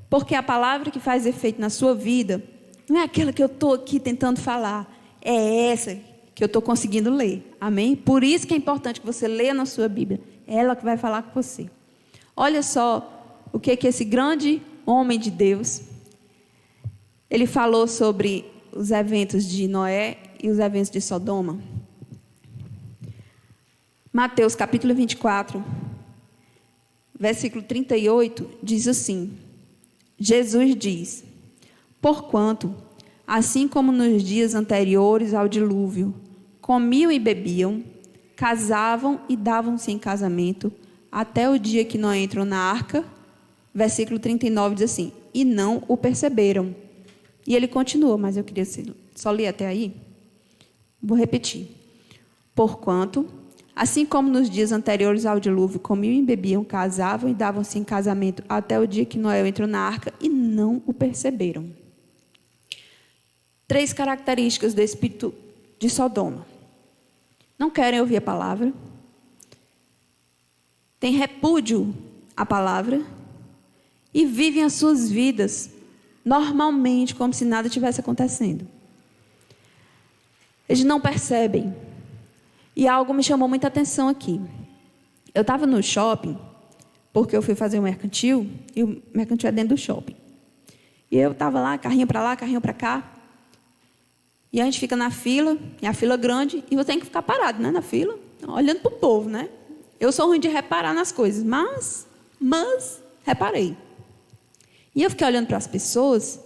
Porque a palavra que faz efeito na sua vida não é aquela que eu estou aqui tentando falar, é essa que eu estou conseguindo ler. Amém? Por isso que é importante que você leia na sua Bíblia. É ela que vai falar com você. Olha só o que esse grande homem de Deus, ele falou sobre os eventos de Noé e os eventos de Sodoma. Mateus capítulo 24, versículo 38, diz assim: Jesus diz: porquanto, assim como nos dias anteriores ao dilúvio, comiam e bebiam, casavam e davam-se em casamento, até o dia que Noé entrou na arca. Versículo 39 diz assim: e não o perceberam. E ele continua, mas eu queria só ler até aí. Vou repetir. Porquanto, assim como nos dias anteriores ao dilúvio, comiam e bebiam, casavam e davam-se em casamento, até o dia que Noé entrou na arca, e não o perceberam. 3 características do espírito de Sodoma: não querem ouvir a palavra, têm repúdio à palavra e vivem as suas vidas normalmente, como se nada tivesse acontecendo. Eles não percebem. E algo me chamou muita atenção aqui. Eu estava no shopping, porque eu fui fazer um mercantil, e o mercantil é dentro do shopping. E eu estava lá, carrinho para cá. E a gente fica na fila, e a fila grande, e eu tenho que ficar parado, né, na fila, olhando para o povo, né? Eu sou ruim de reparar nas coisas, mas reparei. E eu fiquei olhando para as pessoas,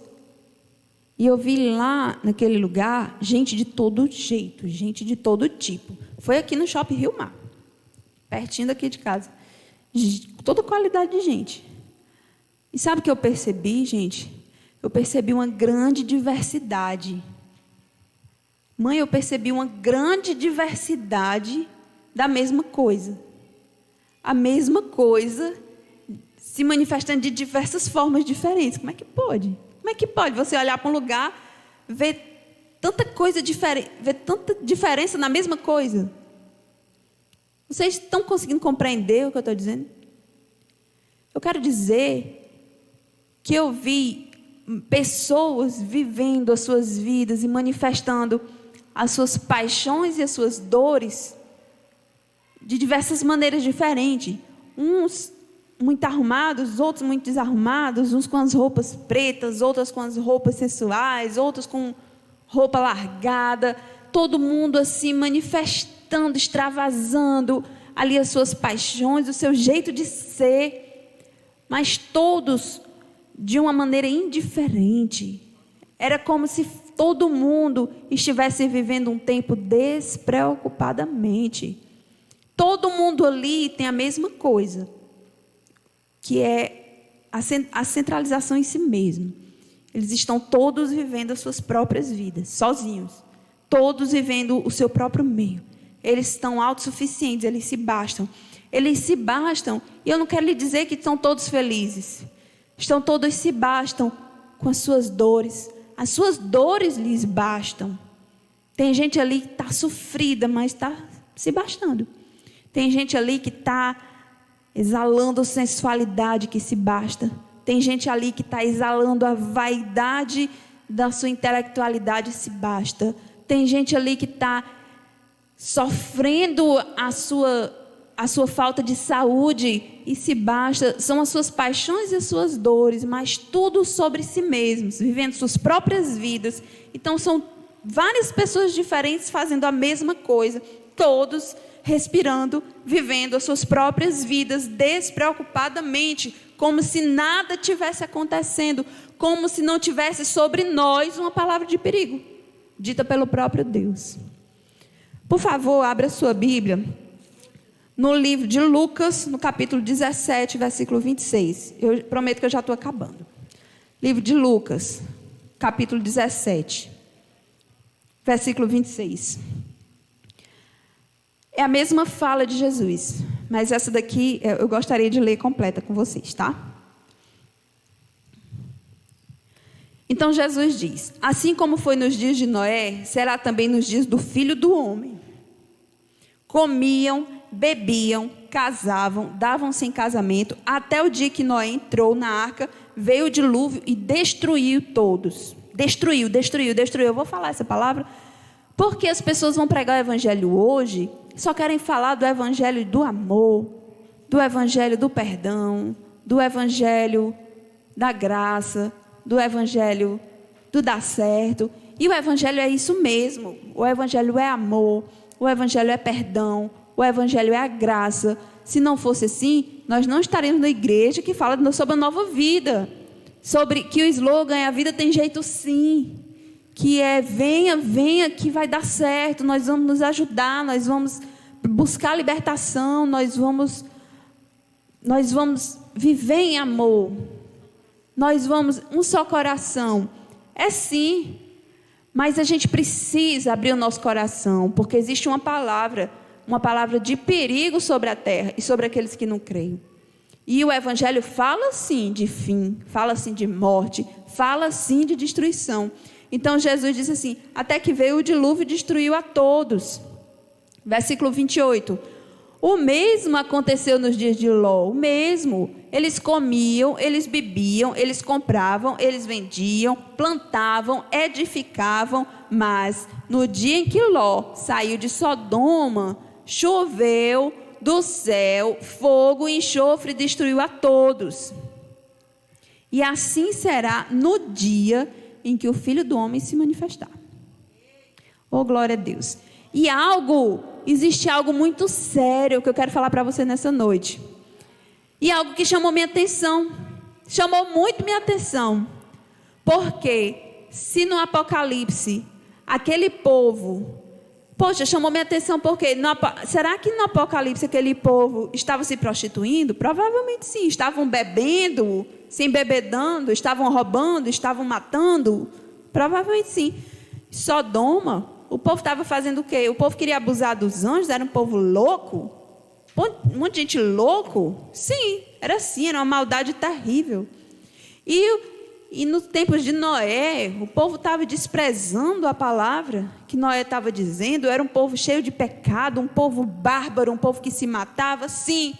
e eu vi lá naquele lugar gente de todo jeito, gente de todo tipo. Foi aqui no Shopping Rio Mar, pertinho daqui de casa. Toda qualidade de gente. E sabe o que eu percebi, gente? Eu percebi uma grande diversidade. Mãe, eu percebi uma grande diversidade da mesma coisa. A mesma coisa se manifestando de diversas formas diferentes. Como é que pode? Como é que pode você olhar para um lugar, ver tanta coisa diferente, ver tanta diferença na mesma coisa? Vocês estão conseguindo compreender o que eu estou dizendo? Eu quero dizer que eu vi pessoas vivendo as suas vidas e manifestando as suas paixões e as suas dores de diversas maneiras diferentes. Uns muito arrumados, outros muito desarrumados, uns com as roupas pretas, outras com as roupas sensuais, outros com roupa largada, todo mundo assim manifestando, extravasando ali as suas paixões, o seu jeito de ser, mas todos de uma maneira indiferente. Era como se todo mundo estivesse vivendo um tempo despreocupadamente. Todo mundo ali tem a mesma coisa, que é a centralização em si mesmo. Eles estão todos vivendo as suas próprias vidas, sozinhos. Todos vivendo o seu próprio meio. Eles estão autossuficientes, eles se bastam. Eles se bastam, e eu não quero lhe dizer que estão todos felizes. Todos se bastam com as suas dores. As suas dores lhes bastam. Tem gente ali que está sofrida, mas está se bastando. Tem gente ali que está exalando sensualidade, que se basta. Tem gente ali que está exalando a vaidade da sua intelectualidade, se basta. Tem gente ali que está sofrendo a sua falta de saúde e se basta. São as suas paixões e as suas dores, mas tudo sobre si mesmos, vivendo suas próprias vidas. Então são várias pessoas diferentes fazendo a mesma coisa, todos respirando, vivendo as suas próprias vidas despreocupadamente, como se nada tivesse acontecendo, como se não tivesse sobre nós uma palavra de perigo, dita pelo próprio Deus. Por favor, abra sua Bíblia no livro de Lucas, no capítulo 17, versículo 26. Eu prometo que eu já estou acabando. Livro de Lucas, capítulo 17, versículo 26. É a mesma fala de Jesus, mas essa daqui eu gostaria de ler completa com vocês, tá? Então Jesus diz: assim como foi nos dias de Noé, será também nos dias do Filho do Homem. Comiam, bebiam, casavam, davam-se em casamento, até o dia que Noé entrou na arca, veio o dilúvio e destruiu todos. Destruiu. Eu vou falar essa palavra porque as pessoas vão pregar o evangelho hoje, só querem falar do evangelho do amor, do evangelho do perdão, do evangelho da graça, do evangelho do dar certo. E o evangelho é isso mesmo. O evangelho é amor, o evangelho é perdão, o evangelho é a graça. Se não fosse assim, nós não estaremos na igreja que fala sobre a nova vida, sobre que o slogan é: a vida tem jeito sim, que é venha que vai dar certo, nós vamos nos ajudar, nós vamos buscar libertação, nós vamos viver em amor, nós vamos um só coração. É sim, mas a gente precisa abrir o nosso coração, porque existe uma palavra de perigo sobre a terra e sobre aqueles que não creem. E o evangelho fala sim de fim, fala sim de morte, fala sim de destruição. Então Jesus disse assim: até que veio o dilúvio e destruiu a todos. Versículo 28. O mesmo aconteceu nos dias de Ló, o mesmo. Eles comiam, eles bebiam, eles compravam, eles vendiam, plantavam, edificavam. Mas no dia em que Ló saiu de Sodoma, choveu do céu fogo e enxofre e destruiu a todos. E assim será no dia em que o Filho do Homem se manifestar. Oh, glória a Deus. E existe algo muito sério que eu quero falar para você nessa noite. E algo que chamou minha atenção. Chamou muito minha atenção. Porque se no Apocalipse, aquele povo... Poxa, chamou minha atenção porque... será que no Apocalipse aquele povo estava se prostituindo? Provavelmente sim. Estavam bebendo, se embebedando, estavam roubando, estavam matando? Provavelmente sim. Sodoma, o povo estava fazendo o quê? O povo queria abusar dos anjos? Era um povo louco? Um monte de gente louco? Sim, era assim, era uma maldade terrível. E nos tempos de Noé, o povo estava desprezando a palavra que Noé estava dizendo. Era um povo cheio de pecado, um povo bárbaro, um povo que se matava, sim.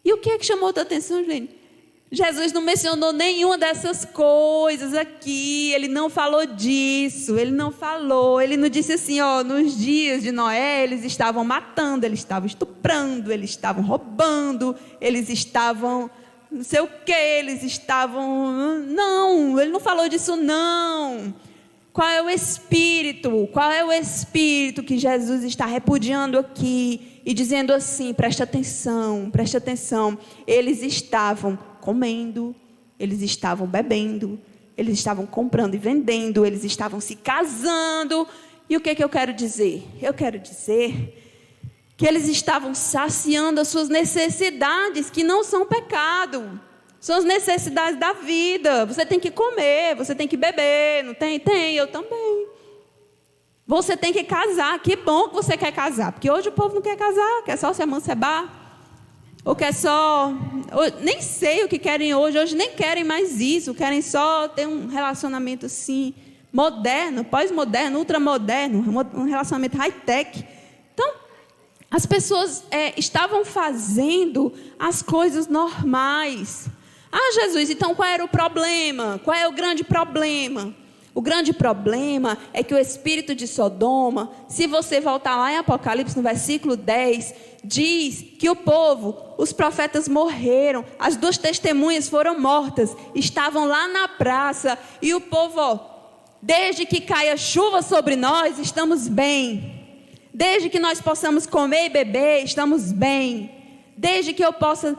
E o que é que chamou a tua atenção, gente? Jesus não mencionou nenhuma dessas coisas aqui. Ele não falou disso, ele não falou. Ele não disse assim, nos dias de Noé, eles estavam matando, eles estavam estuprando, eles estavam roubando, eles estavam... não sei o que, eles estavam... Não, ele não falou disso não. Qual é o espírito? Qual é o espírito que Jesus está repudiando aqui? e dizendo assim: preste atenção, preste atenção. Eles estavam comendo, eles estavam bebendo, eles estavam comprando e vendendo, eles estavam se casando. E o que eu quero dizer? Eu quero dizer que eles estavam saciando as suas necessidades, que não são pecado. São as necessidades da vida. Você tem que comer, você tem que beber, não tem? Tem, eu também. Você tem que casar. Que bom que você quer casar, porque hoje o povo não quer casar, quer só se amancebar. Ou quer só... nem sei o que querem hoje nem querem mais isso, querem só ter um relacionamento assim, moderno, pós-moderno, ultramoderno, um relacionamento high-tech. Então, as pessoas estavam fazendo as coisas normais. Ah, Jesus, então qual era o problema? Qual é o grande problema? O grande problema é que o espírito de Sodoma, se você voltar lá em Apocalipse, no versículo 10, diz que o povo, os profetas morreram, as 2 testemunhas foram mortas, estavam lá na praça, e o povo, desde que caia chuva sobre nós, estamos bem. Desde que nós possamos comer e beber, estamos bem. Desde que eu possa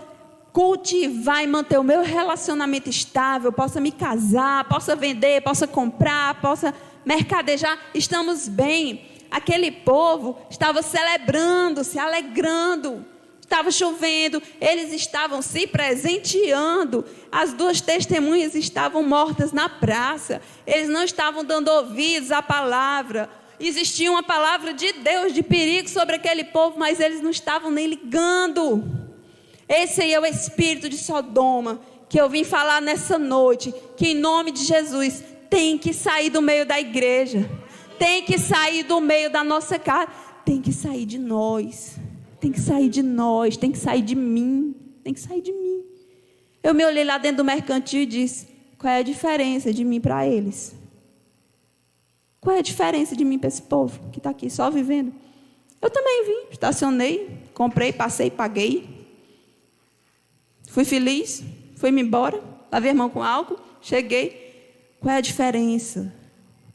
cultivar e manter o meu relacionamento estável, possa me casar, possa vender, possa comprar, possa mercadejar, estamos bem. Aquele povo estava celebrando, se alegrando, estava chovendo, eles estavam se presenteando. As 2 testemunhas estavam mortas na praça, eles não estavam dando ouvidos à palavra. Existia uma palavra de Deus de perigo sobre aquele povo, mas eles não estavam nem ligando. Esse aí é o espírito de Sodoma que eu vim falar nessa noite, que em nome de Jesus tem que sair do meio da igreja, tem que sair do meio da nossa casa, tem que sair de nós, tem que sair de nós, tem que sair de mim, tem que sair de mim. Eu me olhei lá dentro do mercantil e disse: qual é a diferença de mim para eles? Qual é a diferença de mim para esse povo que está aqui só vivendo? Eu também vim, estacionei, comprei, passei, paguei. Fui feliz, fui-me embora, lavei a mão com álcool, cheguei. Qual é a diferença?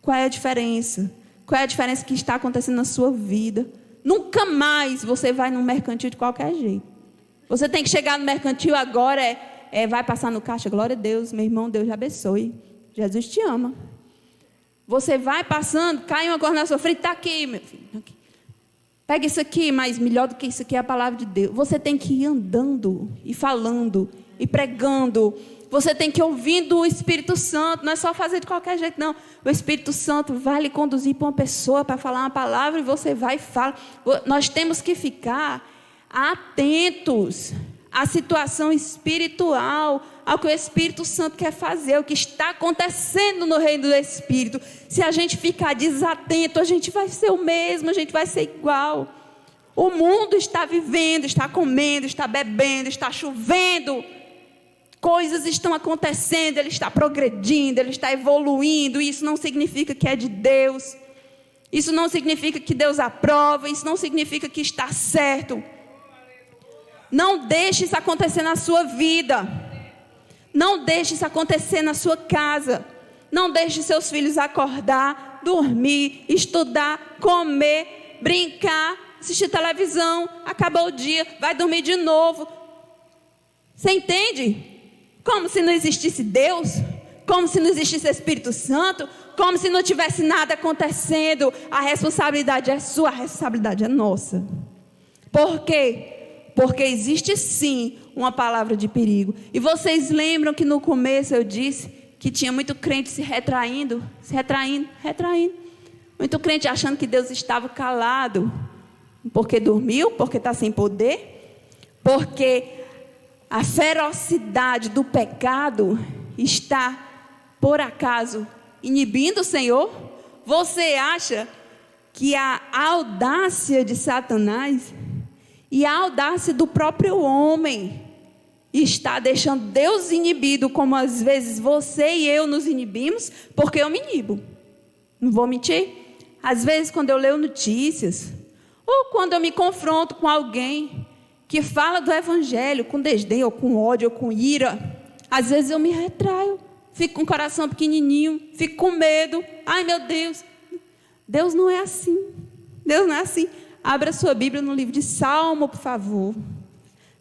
Qual é a diferença? Qual é a diferença que está acontecendo na sua vida? Nunca mais você vai no mercantil de qualquer jeito. Você tem que chegar no mercantil agora, vai passar no caixa, glória a Deus, meu irmão, Deus te abençoe. Jesus te ama. Você vai passando, cai uma coisa na sua frente, está aqui, meu filho, tá aqui. Pega isso aqui, mas melhor do que isso aqui é a palavra de Deus. Você tem que ir andando e falando e pregando. Você tem que ir ouvindo o Espírito Santo. Não é só fazer de qualquer jeito, não. O Espírito Santo vai lhe conduzir para uma pessoa para falar uma palavra e você vai e fala. Nós temos que ficar atentos à situação espiritual, ao que o Espírito Santo quer fazer, o que está acontecendo no reino do Espírito. Se a gente ficar desatento, a gente vai ser o mesmo, a gente vai ser igual. O mundo está vivendo, está comendo, está bebendo, está chovendo. Coisas estão acontecendo, ele está progredindo, ele está evoluindo. Isso não significa que é de Deus. Isso não significa que Deus aprova, isso não significa que está certo. Não deixe isso acontecer na sua vida. Não deixe isso acontecer na sua casa. Não deixe seus filhos acordar, dormir, estudar, comer, brincar, assistir televisão, acabou o dia, vai dormir de novo. Você entende? Como se não existisse Deus, como se não existisse Espírito Santo, como se não tivesse nada acontecendo. A responsabilidade é sua, a responsabilidade é nossa. Por quê? Porque existe sim uma palavra de perigo. E vocês lembram que no começo eu disse que tinha muito crente se retraindo. Muito crente achando que Deus estava calado. Porque dormiu, porque está sem poder. Porque a ferocidade do pecado está, por acaso, inibindo o Senhor? Você acha que a audácia de Satanás e a audácia do próprio homem está deixando Deus inibido, como às vezes você e eu nos inibimos? Porque eu me inibo, não vou mentir. Às vezes quando eu leio notícias, ou quando eu me confronto com alguém que fala do evangelho com desdém, ou com ódio, ou com ira, às vezes eu me retraio, fico com o coração pequenininho, fico com medo. Ai meu Deus, Deus não é assim, Deus não é assim. Abra sua Bíblia no livro de Salmo, por favor.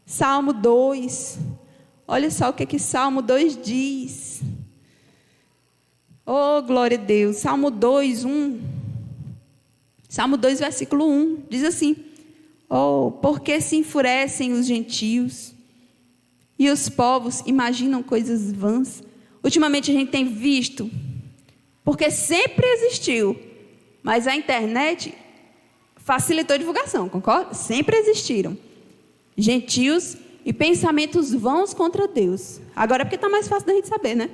Salmo 2. Olha só o que Salmo 2 diz. Oh, glória a Deus. Salmo 2, 1. Salmo 2, versículo 1. Diz assim: oh, por que se enfurecem os gentios e os povos imaginam coisas vãs? Ultimamente a gente tem visto, porque sempre existiu, mas a internet facilitou a divulgação, concorda? Sempre existiram gentios e pensamentos vãos contra Deus. Agora é porque está mais fácil da gente saber, né?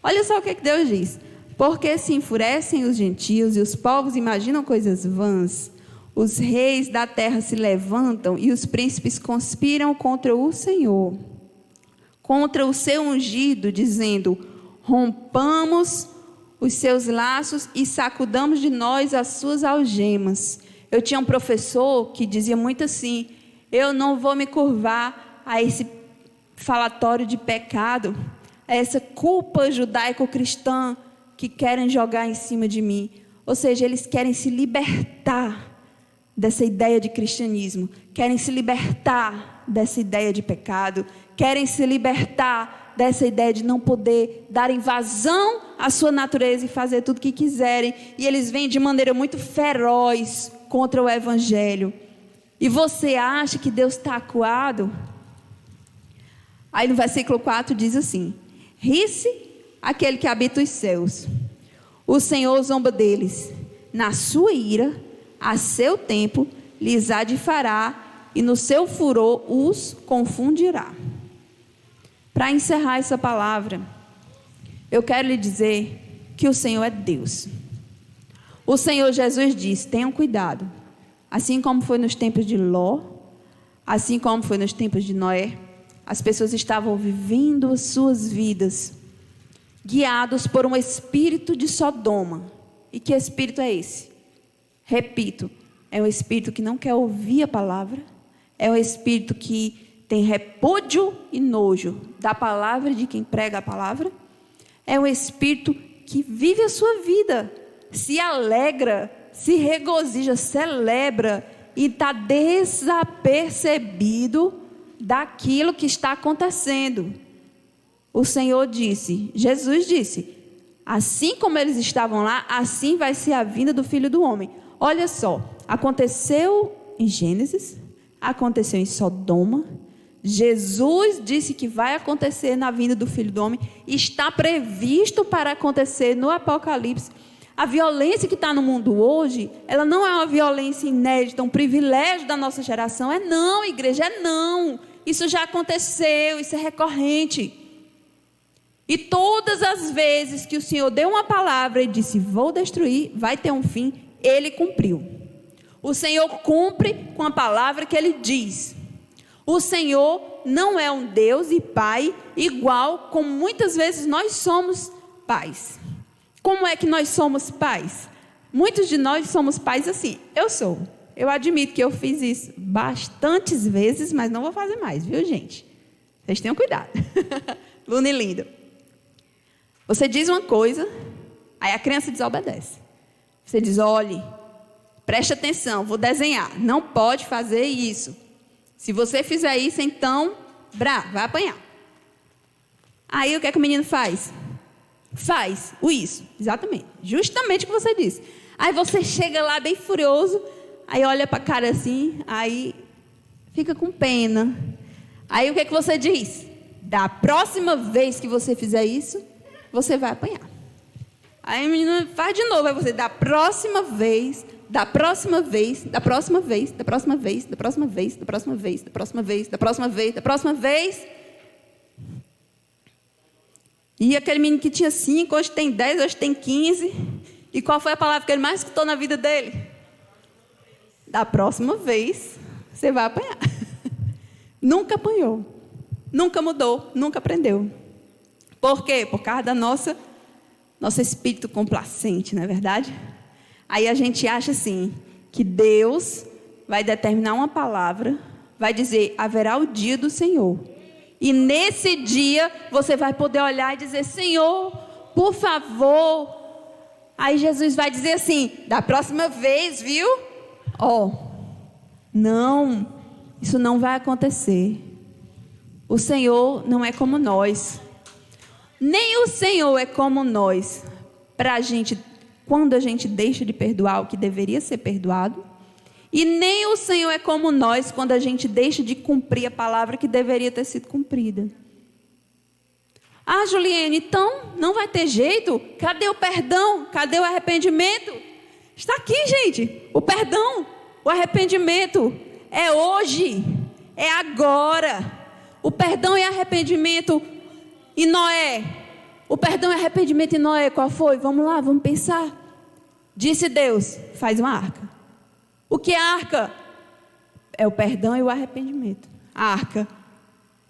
Olha só o que Deus diz: porque se enfurecem os gentios e os povos imaginam coisas vãs, os reis da terra se levantam e os príncipes conspiram contra o Senhor, contra o seu ungido, dizendo: rompamos os seus laços e sacudamos de nós as suas algemas. Eu tinha um professor que dizia muito assim: eu não vou me curvar a esse falatório de pecado, a essa culpa judaico-cristã que querem jogar em cima de mim. Ou seja, eles querem se libertar dessa ideia de cristianismo, querem se libertar dessa ideia de pecado, querem se libertar dessa ideia de não poder dar invasão à sua natureza e fazer tudo o que quiserem, e eles vêm de maneira muito feroz contra o evangelho. E você acha que Deus está acuado? Aí no versículo 4 diz assim: ri-se aquele que habita os céus, o Senhor zomba deles, na sua ira, a seu tempo, lhes há de fará, e no seu furor os confundirá. Para encerrar essa palavra, eu quero lhe dizer que o Senhor é Deus. O Senhor Jesus disse: tenham cuidado, assim como foi nos tempos de Ló, assim como foi nos tempos de Noé. As pessoas estavam vivendo as suas vidas guiados por um espírito de Sodoma. E que espírito é esse? Repito, é um espírito que não quer ouvir a palavra, é um espírito que tem repúdio e nojo da palavra de quem prega a palavra, é um espírito que vive a sua vida, se alegra, se regozija, celebra e está desapercebido daquilo que está acontecendo. O Senhor disse, Jesus disse: assim como eles estavam lá, assim vai ser a vinda do Filho do Homem. Olha só, aconteceu em Gênesis, aconteceu em Sodoma, Jesus disse que vai acontecer na vinda do Filho do Homem, está previsto para acontecer no Apocalipse. A violência que está no mundo hoje, ela não é uma violência inédita, um privilégio da nossa geração. É não, igreja, é não. Isso já aconteceu, isso é recorrente. E todas as vezes que o Senhor deu uma palavra e disse: vou destruir, vai ter um fim, Ele cumpriu. O Senhor cumpre com a palavra que Ele diz. O Senhor não é um Deus e Pai igual como muitas vezes nós somos pais. Como é que nós somos pais? Muitos de nós somos pais assim. Eu admito que eu fiz isso bastantes vezes, mas não vou fazer mais, viu, gente? Vocês tenham cuidado. Lune lindo. Você diz uma coisa, aí a criança desobedece. Você diz: olhe, preste atenção, vou desenhar. Não pode fazer isso. Se você fizer isso, então, vai apanhar. Aí o que é que o menino faz? Faz isso, exatamente, justamente o que você disse. Aí você chega lá bem furioso, aí olha para a cara assim, aí fica com pena. Aí o que é que você diz? Da próxima vez que você fizer isso, você vai apanhar. Aí a menina faz de novo, aí você: da próxima vez, da próxima vez, da próxima vez, da próxima vez, da próxima vez, da próxima vez, da próxima vez, da próxima vez, da próxima vez. E aquele menino que tinha 5, hoje tem 10, hoje tem 15. E qual foi a palavra que ele mais escutou na vida dele? Da próxima vez, você vai apanhar. Nunca apanhou, nunca mudou, nunca aprendeu. Por quê? Por causa da nosso espírito complacente, não é verdade? Aí a gente acha assim, que Deus vai determinar uma palavra, vai dizer: haverá o dia do Senhor. E nesse dia você vai poder olhar e dizer: Senhor, por favor. Aí Jesus vai dizer assim: da próxima vez, viu? Não, isso não vai acontecer. O Senhor não é como nós. Nem o Senhor é como nós. Para a gente, quando a gente deixa de perdoar o que deveria ser perdoado. E nem o Senhor é como nós quando a gente deixa de cumprir a palavra que deveria ter sido cumprida. Ah, Juliane, então não vai ter jeito? Cadê o perdão? Cadê o arrependimento? Está aqui, gente. O perdão, o arrependimento é hoje, é agora. O perdão e arrependimento em Noé. O perdão e arrependimento em Noé, qual foi? Vamos lá, vamos pensar. Disse Deus, faz uma arca. O que é a arca? É o perdão e o arrependimento. A arca.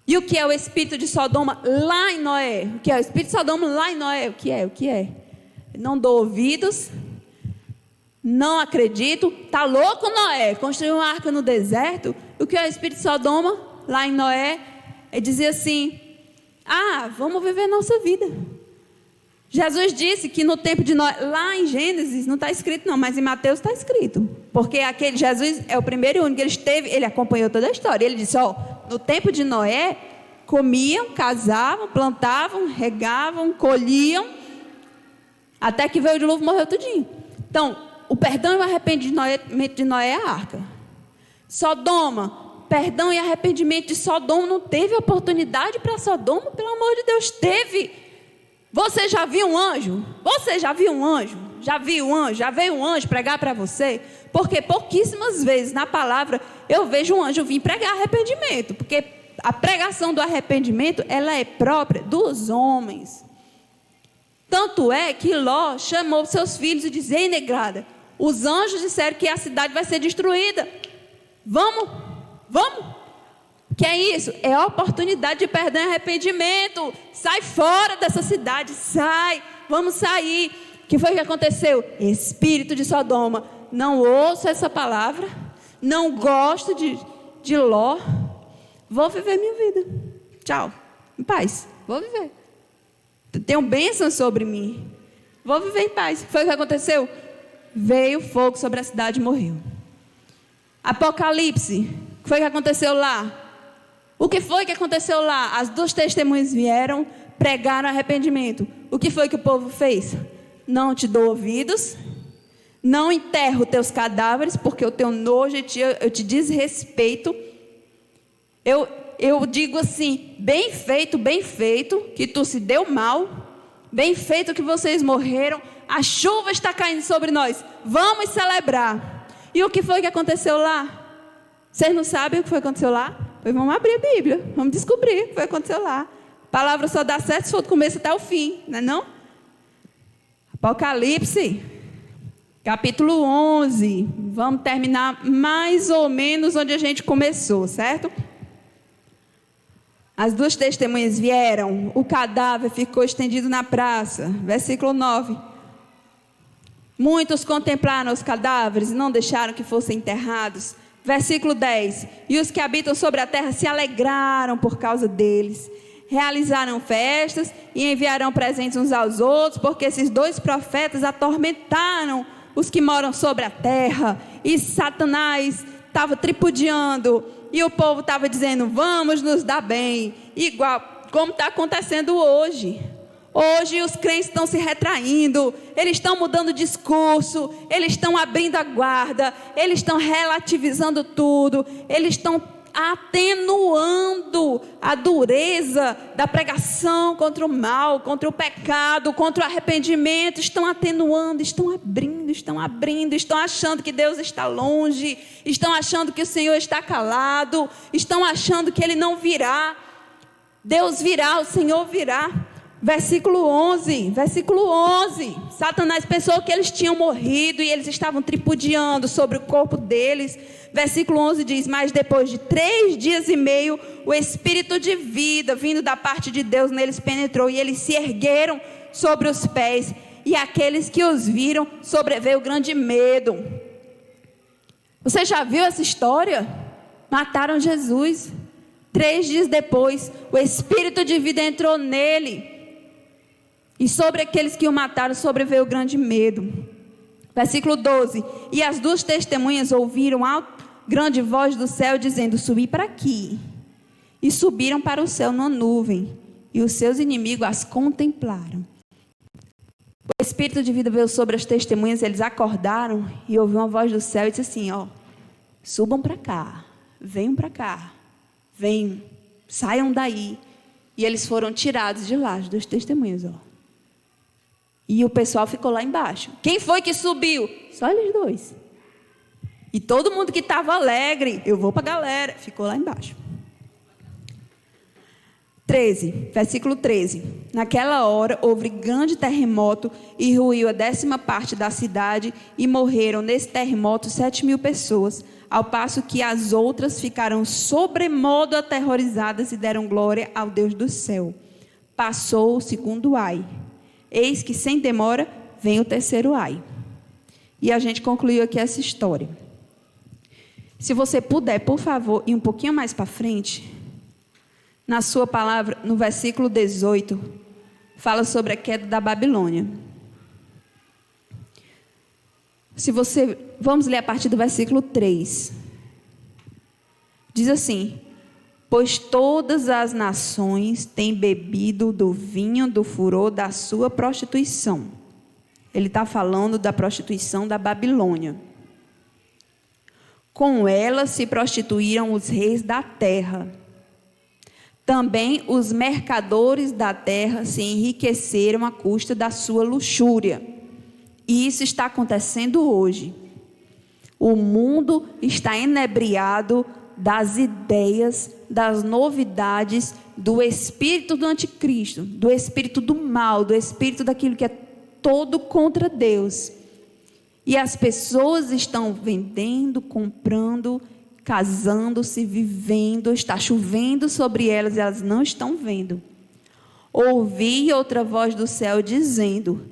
E o que é o espírito de Sodoma lá em Noé? O que é o espírito de Sodoma lá em Noé? O que é? O que é? Não dou ouvidos, não acredito. Tá louco, Noé? Construiu uma arca no deserto. O que é o espírito de Sodoma lá em Noé? Ele dizia assim: ah, vamos viver nossa vida. Jesus disse que no tempo de Noé, lá em Gênesis, não está escrito não, mas em Mateus está escrito. Porque aquele Jesus é o primeiro e único que ele esteve, ele acompanhou toda a história. Ele disse, no tempo de Noé, comiam, casavam, plantavam, regavam, colhiam, até que veio o dilúvio e morreu tudinho. Então, o perdão e o arrependimento de Noé é a arca. Sodoma, perdão e arrependimento de Sodoma, não teve oportunidade para Sodoma, pelo amor de Deus, teve. Você já viu um anjo? Você já viu um anjo? Já viu um anjo? Já veio um anjo pregar para você? Porque pouquíssimas vezes na palavra eu vejo um anjo vir pregar arrependimento. Porque a pregação do arrependimento, ela é própria dos homens. Tanto é que Ló chamou seus filhos e disse: ei, negrada, os anjos disseram que a cidade vai ser destruída. Vamos. Que é isso? É a oportunidade de perdão e arrependimento. Sai fora dessa cidade, sai, vamos sair. O que foi que aconteceu? Espírito de Sodoma, não ouço essa palavra, não gosto de Ló, vou viver minha vida. Tchau, em paz, vou viver. Tenho bênção sobre mim, vou viver em paz. Foi o que aconteceu? Veio fogo sobre a cidade e morreu. Apocalipse, o que foi que aconteceu lá? O que foi que aconteceu lá? As duas testemunhas vieram, pregaram arrependimento. O que foi que o povo fez? Não te dou ouvidos, não enterro teus cadáveres, porque eu tenho nojo, eu te desrespeito. Eu digo assim, bem feito, que tu se deu mal, bem feito que vocês morreram, a chuva está caindo sobre nós, vamos celebrar. E o que foi que aconteceu lá? Vocês não sabem o que foi que aconteceu lá? Pois vamos abrir a Bíblia, vamos descobrir o que foi que aconteceu lá. A palavra só dá certo se for do começo até o fim, não é não? Apocalipse, capítulo 11. Vamos terminar mais ou menos onde a gente começou, certo? As duas testemunhas vieram, o cadáver ficou estendido na praça. Versículo 9. Muitos contemplaram os cadáveres e não deixaram que fossem enterrados. Versículo 10. E os que habitam sobre a terra se alegraram por causa deles. Realizaram festas e enviarão presentes uns aos outros, porque esses dois profetas atormentaram os que moram sobre a terra. E Satanás estava tripudiando, e o povo estava dizendo, vamos nos dar bem, igual como está acontecendo hoje. Hoje os crentes estão se retraindo, eles estão mudando o discurso, eles estão abrindo a guarda, eles estão relativizando tudo, eles estão atenuando a dureza da pregação contra o mal, contra o pecado, contra o arrependimento. Estão atenuando, estão abrindo, estão achando que Deus está longe, estão achando que o Senhor está calado, estão achando que Ele não virá. Deus virá, o Senhor virá. Versículo 11, Satanás pensou que eles tinham morrido e eles estavam tripudiando sobre o corpo deles. Versículo 11 diz, mas depois de 3 dias e meio, o espírito de vida vindo da parte de Deus neles penetrou e eles se ergueram sobre os pés, e aqueles que os viram sobreveio grande medo. Você já viu essa história? Mataram Jesus. 3 dias depois, o espírito de vida entrou nele, e sobre aqueles que o mataram sobreveio grande medo. Versículo 12. E as duas testemunhas ouviram grande voz do céu dizendo: subi para aqui. E subiram para o céu numa nuvem, e os seus inimigos as contemplaram. O Espírito de vida veio sobre as testemunhas, eles acordaram e ouviu uma voz do céu e disse assim: subam para cá, venham para cá, venham, saiam daí. E eles foram tirados de lá, as duas testemunhas. E o pessoal ficou lá embaixo. Quem foi que subiu? Só eles dois. E todo mundo que estava alegre, eu vou para a galera, ficou lá embaixo. 13, versículo 13. Naquela hora houve grande terremoto e ruiu a 10ª parte da cidade, e morreram nesse terremoto 7.000 pessoas, ao passo que as outras ficaram sobremodo aterrorizadas e deram glória ao Deus do céu. Passou o segundo ai. Eis que sem demora vem o terceiro ai. E a gente concluiu aqui essa história. Se você puder, por favor, ir um pouquinho mais para frente, na sua palavra, no versículo 18, fala sobre a queda da Babilônia. Vamos ler a partir do versículo 3. Diz assim: pois todas as nações têm bebido do vinho do furor da sua prostituição. Ele está falando da prostituição da Babilônia. Com ela se prostituíram os reis da terra. Também os mercadores da terra se enriqueceram à custa da sua luxúria. E isso está acontecendo hoje. O mundo está enebriado das ideias, das novidades, do espírito do anticristo, do espírito do mal, do espírito daquilo que é todo contra Deus. E as pessoas estão vendendo, comprando, casando-se, vivendo, está chovendo sobre elas e elas não estão vendo. Ouvi outra voz do céu dizendo: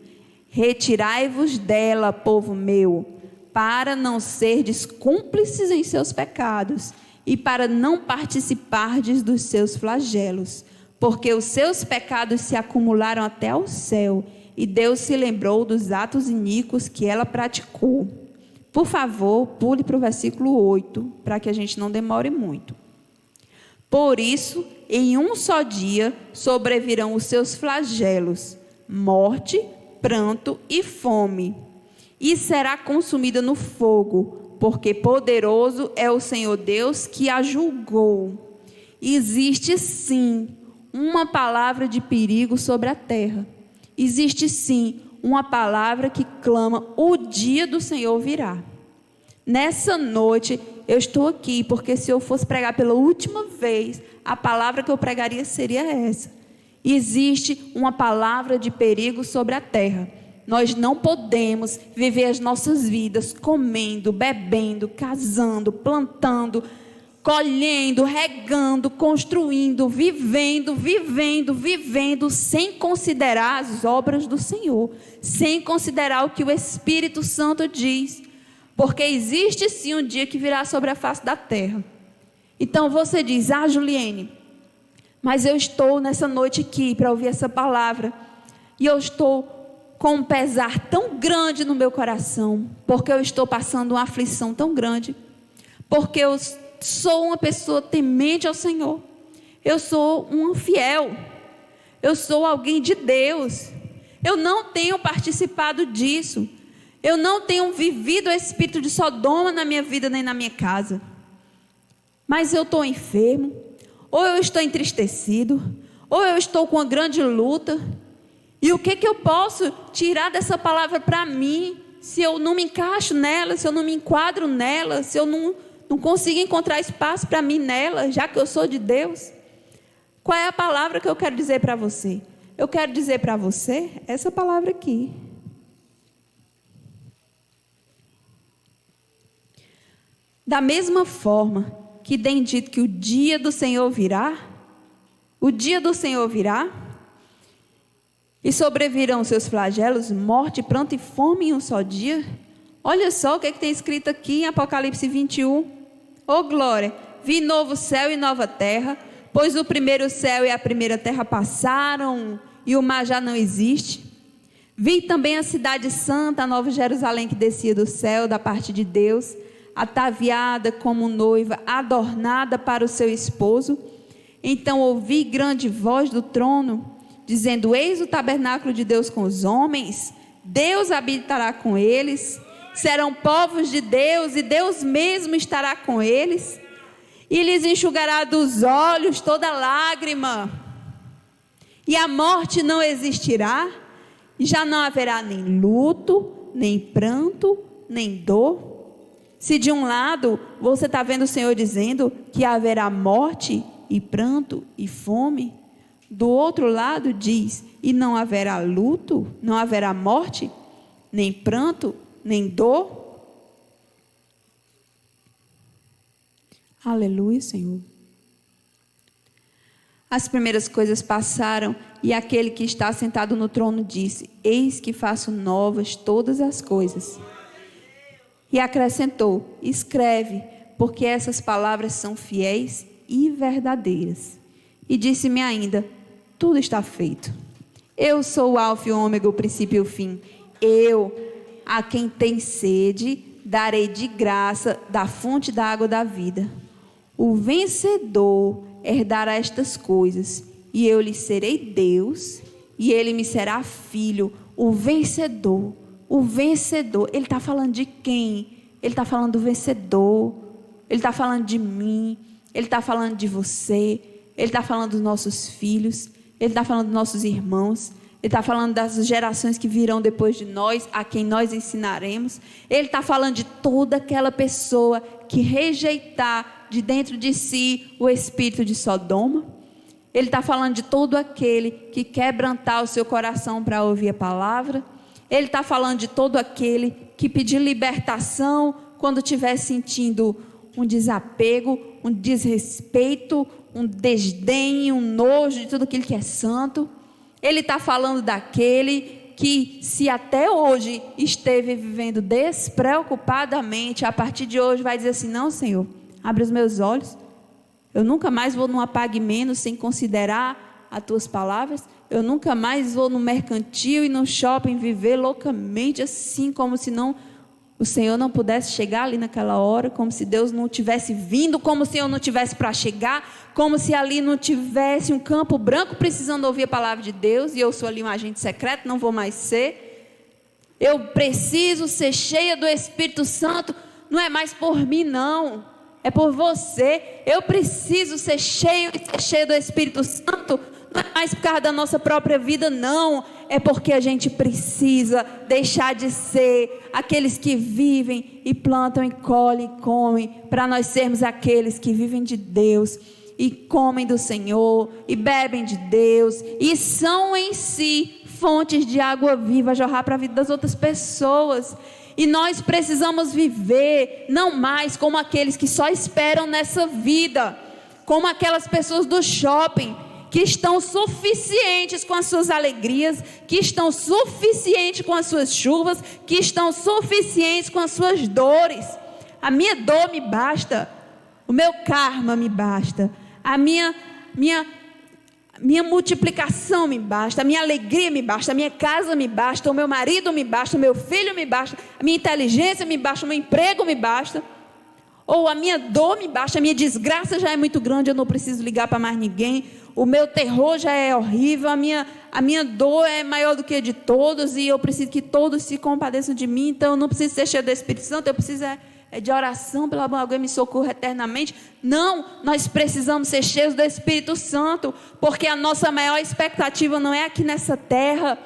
retirai-vos dela, povo meu, para não serdes cúmplices em seus pecados e para não participardes dos seus flagelos, porque os seus pecados se acumularam até ao céu e Deus se lembrou dos atos iníquos que ela praticou. Por favor, pule para o versículo 8, para que a gente não demore muito. Por isso, em um só dia sobrevirão os seus flagelos, morte, pranto e fome, e será consumida no fogo, porque poderoso é o Senhor Deus que a julgou. Existe sim uma palavra de perigo sobre a terra. Existe sim uma palavra que clama: o dia do Senhor virá. Nessa noite eu estou aqui porque se eu fosse pregar pela última vez, a palavra que eu pregaria seria essa. Existe uma palavra de perigo sobre a terra. Nós não podemos viver as nossas vidas comendo, bebendo, casando, plantando, colhendo, regando, construindo, vivendo, sem considerar as obras do Senhor, sem considerar o que o Espírito Santo diz, porque existe sim um dia que virá sobre a face da terra. Então você diz: Juliene, mas eu estou nessa noite aqui para ouvir essa palavra, e eu estou com um pesar tão grande no meu coração, porque eu estou passando uma aflição tão grande, porque eu sou uma pessoa temente ao Senhor, eu sou um fiel, eu sou alguém de Deus, eu não tenho participado disso, eu não tenho vivido o espírito de Sodoma na minha vida nem na minha casa, mas eu estou enfermo, ou eu estou entristecido, ou eu estou com uma grande luta, e o que eu posso tirar dessa palavra para mim, se eu não me encaixo nela, se eu não me enquadro nela, se eu não consigo encontrar espaço para mim nela, já que eu sou de Deus? Qual é a palavra que eu quero dizer para você? Eu quero dizer para você essa palavra aqui. Da mesma forma que tem dito que o dia do Senhor virá, e sobrevirão seus flagelos, morte, pranto e fome em um só dia. Olha só o que tem escrito aqui em Apocalipse 21. Oh glória, vi novo céu e nova terra, pois o primeiro céu e a primeira terra passaram e o mar já não existe. Vi também a cidade santa, a nova Jerusalém que descia do céu da parte de Deus, ataviada como noiva, adornada para o seu esposo. Então ouvi grande voz do trono, dizendo: eis o tabernáculo de Deus com os homens, Deus habitará com eles, serão povos de Deus, e Deus mesmo estará com eles, e lhes enxugará dos olhos toda lágrima, e a morte não existirá, e já não haverá nem luto, nem pranto, nem dor. Se de um lado você está vendo o Senhor dizendo que haverá morte e pranto e fome, do outro lado diz: e não haverá luto, não haverá morte, nem pranto, nem dor. Aleluia, Senhor. As primeiras coisas passaram, e aquele que está sentado no trono disse: eis que faço novas todas as coisas. E acrescentou: escreve, porque essas palavras são fiéis e verdadeiras. E disse-me ainda: tudo está feito. Eu sou o alfa e o ômega, o princípio e o fim. Eu, a quem tem sede, darei de graça da fonte da água da vida. O vencedor herdará estas coisas, e eu lhe serei Deus, e ele me será filho. O vencedor, ele está falando de quem? Ele está falando do vencedor, ele está falando de mim, ele está falando de você, ele está falando dos nossos filhos, ele está falando dos nossos irmãos, ele está falando das gerações que virão depois de nós, a quem nós ensinaremos. Ele está falando de toda aquela pessoa que rejeitar de dentro de si o espírito de Sodoma. Ele está falando de todo aquele que quebrantar o seu coração para ouvir a palavra. Ele está falando de todo aquele que pedir libertação quando estiver sentindo um desapego, um desrespeito, um desdém, um nojo de tudo aquilo que é santo. Ele está falando daquele que, se até hoje esteve vivendo despreocupadamente, a partir de hoje vai dizer assim: não, Senhor, abre os meus olhos, eu nunca mais vou num apague menos sem considerar as tuas palavras, eu nunca mais vou no mercantil e no shopping viver loucamente assim, como se não, o Senhor não pudesse chegar ali naquela hora, como se Deus não tivesse vindo, como se eu não tivesse para chegar, como se ali não tivesse um campo branco precisando ouvir a palavra de Deus, e eu sou ali um agente secreto, não vou mais ser. Eu preciso ser cheia do Espírito Santo, não é mais por mim não, é por você. Eu preciso ser cheia do Espírito Santo, não é mais por causa da nossa própria vida não, é porque a gente precisa deixar de ser aqueles que vivem e plantam e colhem e comem, para nós sermos aqueles que vivem de Deus e comem do Senhor e bebem de Deus e são em si fontes de água viva a jorrar para a vida das outras pessoas. E nós precisamos viver não mais como aqueles que só esperam nessa vida, como aquelas pessoas do shopping que estão suficientes com as suas alegrias, que estão suficientes com as suas chuvas, que estão suficientes com as suas dores. A minha dor me basta, o meu karma me basta, a minha multiplicação me basta, a minha alegria me basta, a minha casa me basta, o meu marido me basta, o meu filho me basta, a minha inteligência me basta, o meu emprego me basta. Ou a minha dor me basta, a minha desgraça já é muito grande, eu não preciso ligar para mais ninguém. O meu terror já é horrível, a minha dor é maior do que a de todos, e eu preciso que todos se compadeçam de mim. Então eu não preciso ser cheio do Espírito Santo, eu preciso de oração, pelo amor de Deus, me socorra eternamente. Não, nós precisamos ser cheios do Espírito Santo, porque a nossa maior expectativa não é aqui nessa terra,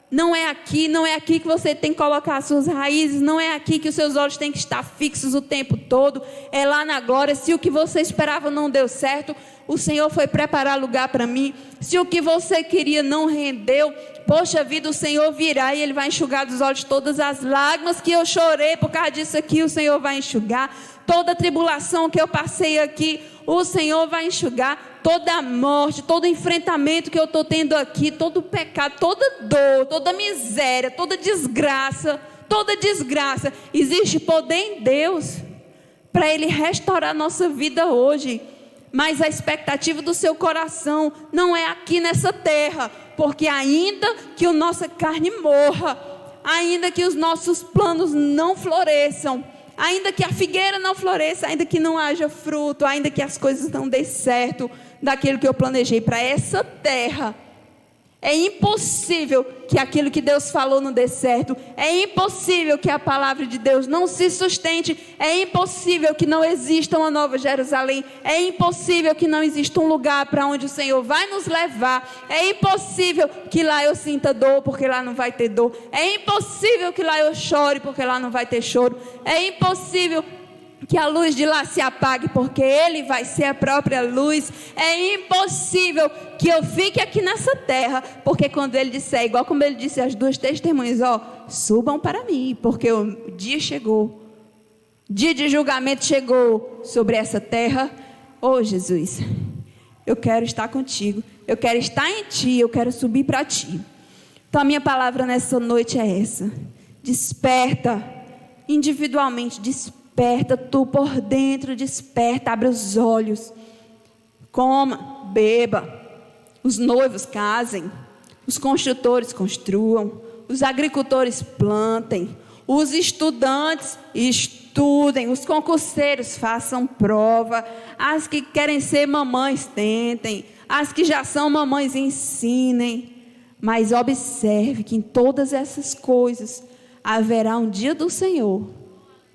não é aqui que você tem que colocar as suas raízes, não é aqui que os seus olhos têm que estar fixos o tempo todo, é lá na glória. Se o que você esperava não deu certo, o Senhor foi preparar lugar para mim. Se o que você queria não rendeu, poxa vida, o Senhor virá e Ele vai enxugar dos olhos todas as lágrimas que eu chorei por causa disso aqui, o Senhor vai enxugar. Toda a tribulação que eu passei aqui, o Senhor vai enxugar. Toda a morte, todo enfrentamento que eu estou tendo aqui, todo pecado, toda dor, toda miséria, toda desgraça, existe poder em Deus para Ele restaurar a nossa vida hoje. Mas a expectativa do seu coração não é aqui nessa terra, porque ainda que a nossa carne morra, ainda que os nossos planos não floresçam, ainda que a figueira não floresça, ainda que não haja fruto, ainda que as coisas não dê certo daquilo que eu planejei para essa terra, é impossível que aquilo que Deus falou não dê certo. É impossível que a palavra de Deus não se sustente. É impossível que não exista uma nova Jerusalém. É impossível que não exista um lugar para onde o Senhor vai nos levar. É impossível que lá eu sinta dor, porque lá não vai ter dor. É impossível que lá eu chore, porque lá não vai ter choro. É impossível que a luz de lá se apague, porque Ele vai ser a própria luz. É impossível que eu fique aqui nessa terra, porque quando Ele disser, igual como Ele disse às duas testemunhas, subam para mim, porque o dia chegou, dia de julgamento chegou sobre essa terra. Jesus, eu quero estar contigo, eu quero estar em Ti, eu quero subir para Ti. Então a minha palavra nessa noite é essa: desperta, individualmente, desperta tu por dentro, desperta, abre os olhos, coma, beba, os noivos casem, os construtores construam, os agricultores plantem, os estudantes estudem, os concurseiros façam prova, as que querem ser mamães tentem, as que já são mamães ensinem, mas observe que em todas essas coisas haverá um dia do Senhor,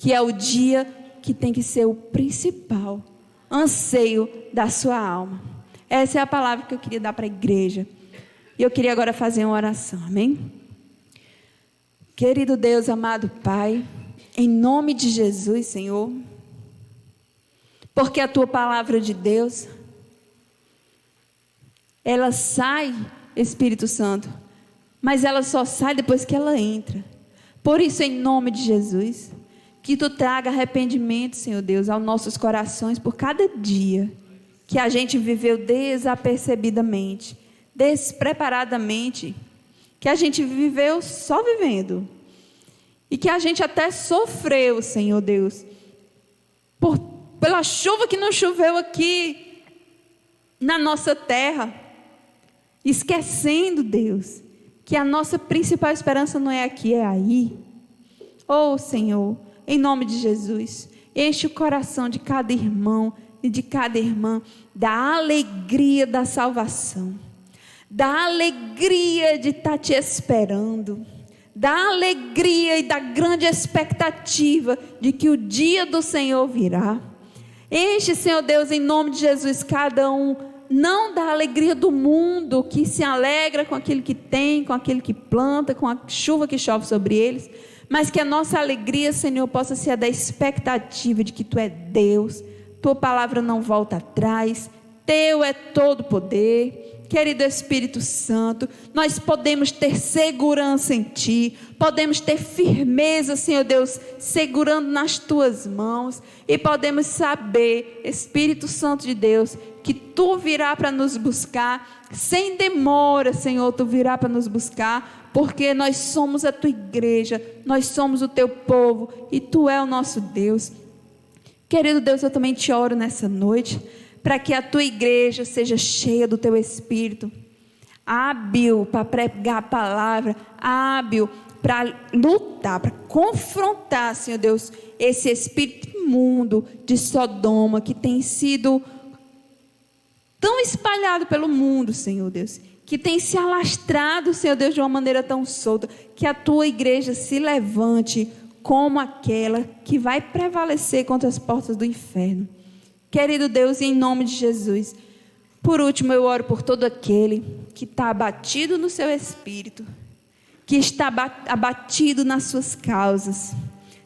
que é o dia que tem que ser o principal anseio da sua alma. Essa é a palavra que eu queria dar para a igreja. E eu queria agora fazer uma oração, amém? Querido Deus, amado Pai, em nome de Jesus, Senhor, porque a Tua palavra de Deus, ela sai, Espírito Santo, mas ela só sai depois que ela entra. Por isso, em nome de Jesus, que Tu traga arrependimento, Senhor Deus, aos nossos corações por cada dia que a gente viveu desapercebidamente, despreparadamente, que a gente viveu só vivendo, e que a gente até sofreu, Senhor Deus, pela chuva que não choveu aqui na nossa terra, esquecendo, Deus, que a nossa principal esperança não é aqui, é aí. Senhor, em nome de Jesus, enche o coração de cada irmão e de cada irmã da alegria da salvação, da alegria de estar Te esperando, da alegria e da grande expectativa de que o dia do Senhor virá. Enche, Senhor Deus, em nome de Jesus, cada um, não da alegria do mundo, que se alegra com aquilo que tem, com aquilo que planta, com a chuva que chove sobre eles, mas que a nossa alegria, Senhor, possa ser a da expectativa de que Tu é Deus, Tua palavra não volta atrás, Teu é todo poder. Querido Espírito Santo, nós podemos ter segurança em Ti, podemos ter firmeza, Senhor Deus, segurando nas Tuas mãos, e podemos saber, Espírito Santo de Deus, que Tu virá para nos buscar, sem demora, Senhor, Tu virá para nos buscar, porque nós somos a Tua igreja, nós somos o Teu povo, e Tu é o nosso Deus. Querido Deus, eu também Te oro nessa noite, para que a Tua igreja seja cheia do Teu Espírito, hábil para pregar a palavra, hábil para lutar, para confrontar, Senhor Deus, esse espírito imundo de Sodoma, que tem sido tão espalhado pelo mundo, Senhor Deus, que tem se alastrado, Senhor Deus, de uma maneira tão solta, que a Tua igreja se levante como aquela que vai prevalecer contra as portas do inferno. Querido Deus, em nome de Jesus, por último eu oro por todo aquele que está abatido no seu espírito, que está abatido nas suas causas.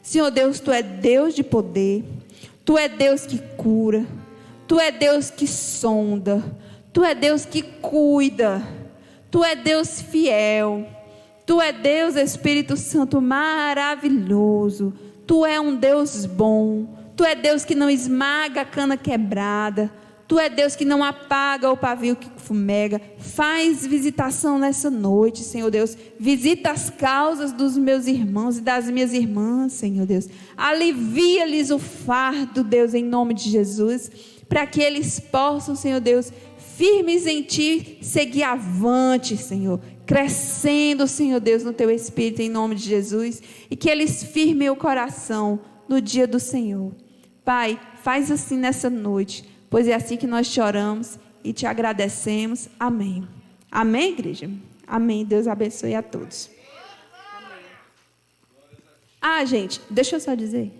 Senhor Deus, Tu é Deus de poder, Tu é Deus que cura, Tu é Deus que sonda, Tu é Deus que cuida, Tu é Deus fiel, Tu é Deus, Espírito Santo, maravilhoso, Tu é um Deus bom, Tu é Deus que não esmaga a cana quebrada, Tu é Deus que não apaga o pavio que fumega. Faz visitação nessa noite, Senhor Deus, visita as causas dos meus irmãos e das minhas irmãs, Senhor Deus, alivia-lhes o fardo, Deus, em nome de Jesus, para que eles possam, Senhor Deus, firmes em Ti, seguir avante, Senhor, crescendo, Senhor Deus, no Teu Espírito, em nome de Jesus, e que eles firmem o coração no dia do Senhor. Pai, faz assim nessa noite, pois é assim que nós te oramos e te agradecemos. Amém. Amém, igreja? Amém. Deus abençoe a todos. Gente, deixa eu só dizer.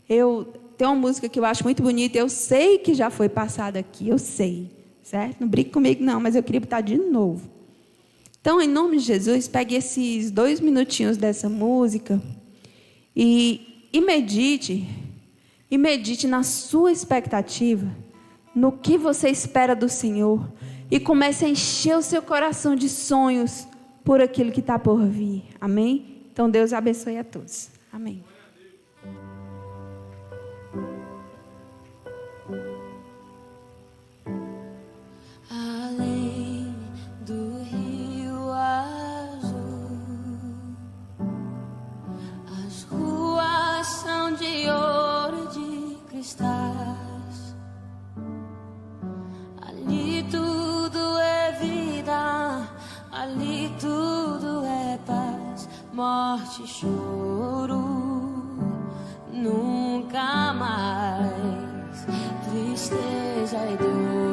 Tem uma música que eu acho muito bonita. Eu sei que já foi passada aqui, eu sei. Certo? Não brigue comigo não, mas eu queria botar de novo. Então, em nome de Jesus, pegue esses 2 minutinhos dessa música e medite na sua expectativa, no que você espera do Senhor, e comece a encher o seu coração de sonhos por aquilo que está por vir. Amém? Então, Deus abençoe a todos. Amém. Além do rio azul, as ruas são de ouro e de cristais. Ali tudo é vida, ali tudo é paz, morte e choro, nunca mais tristeza e dor.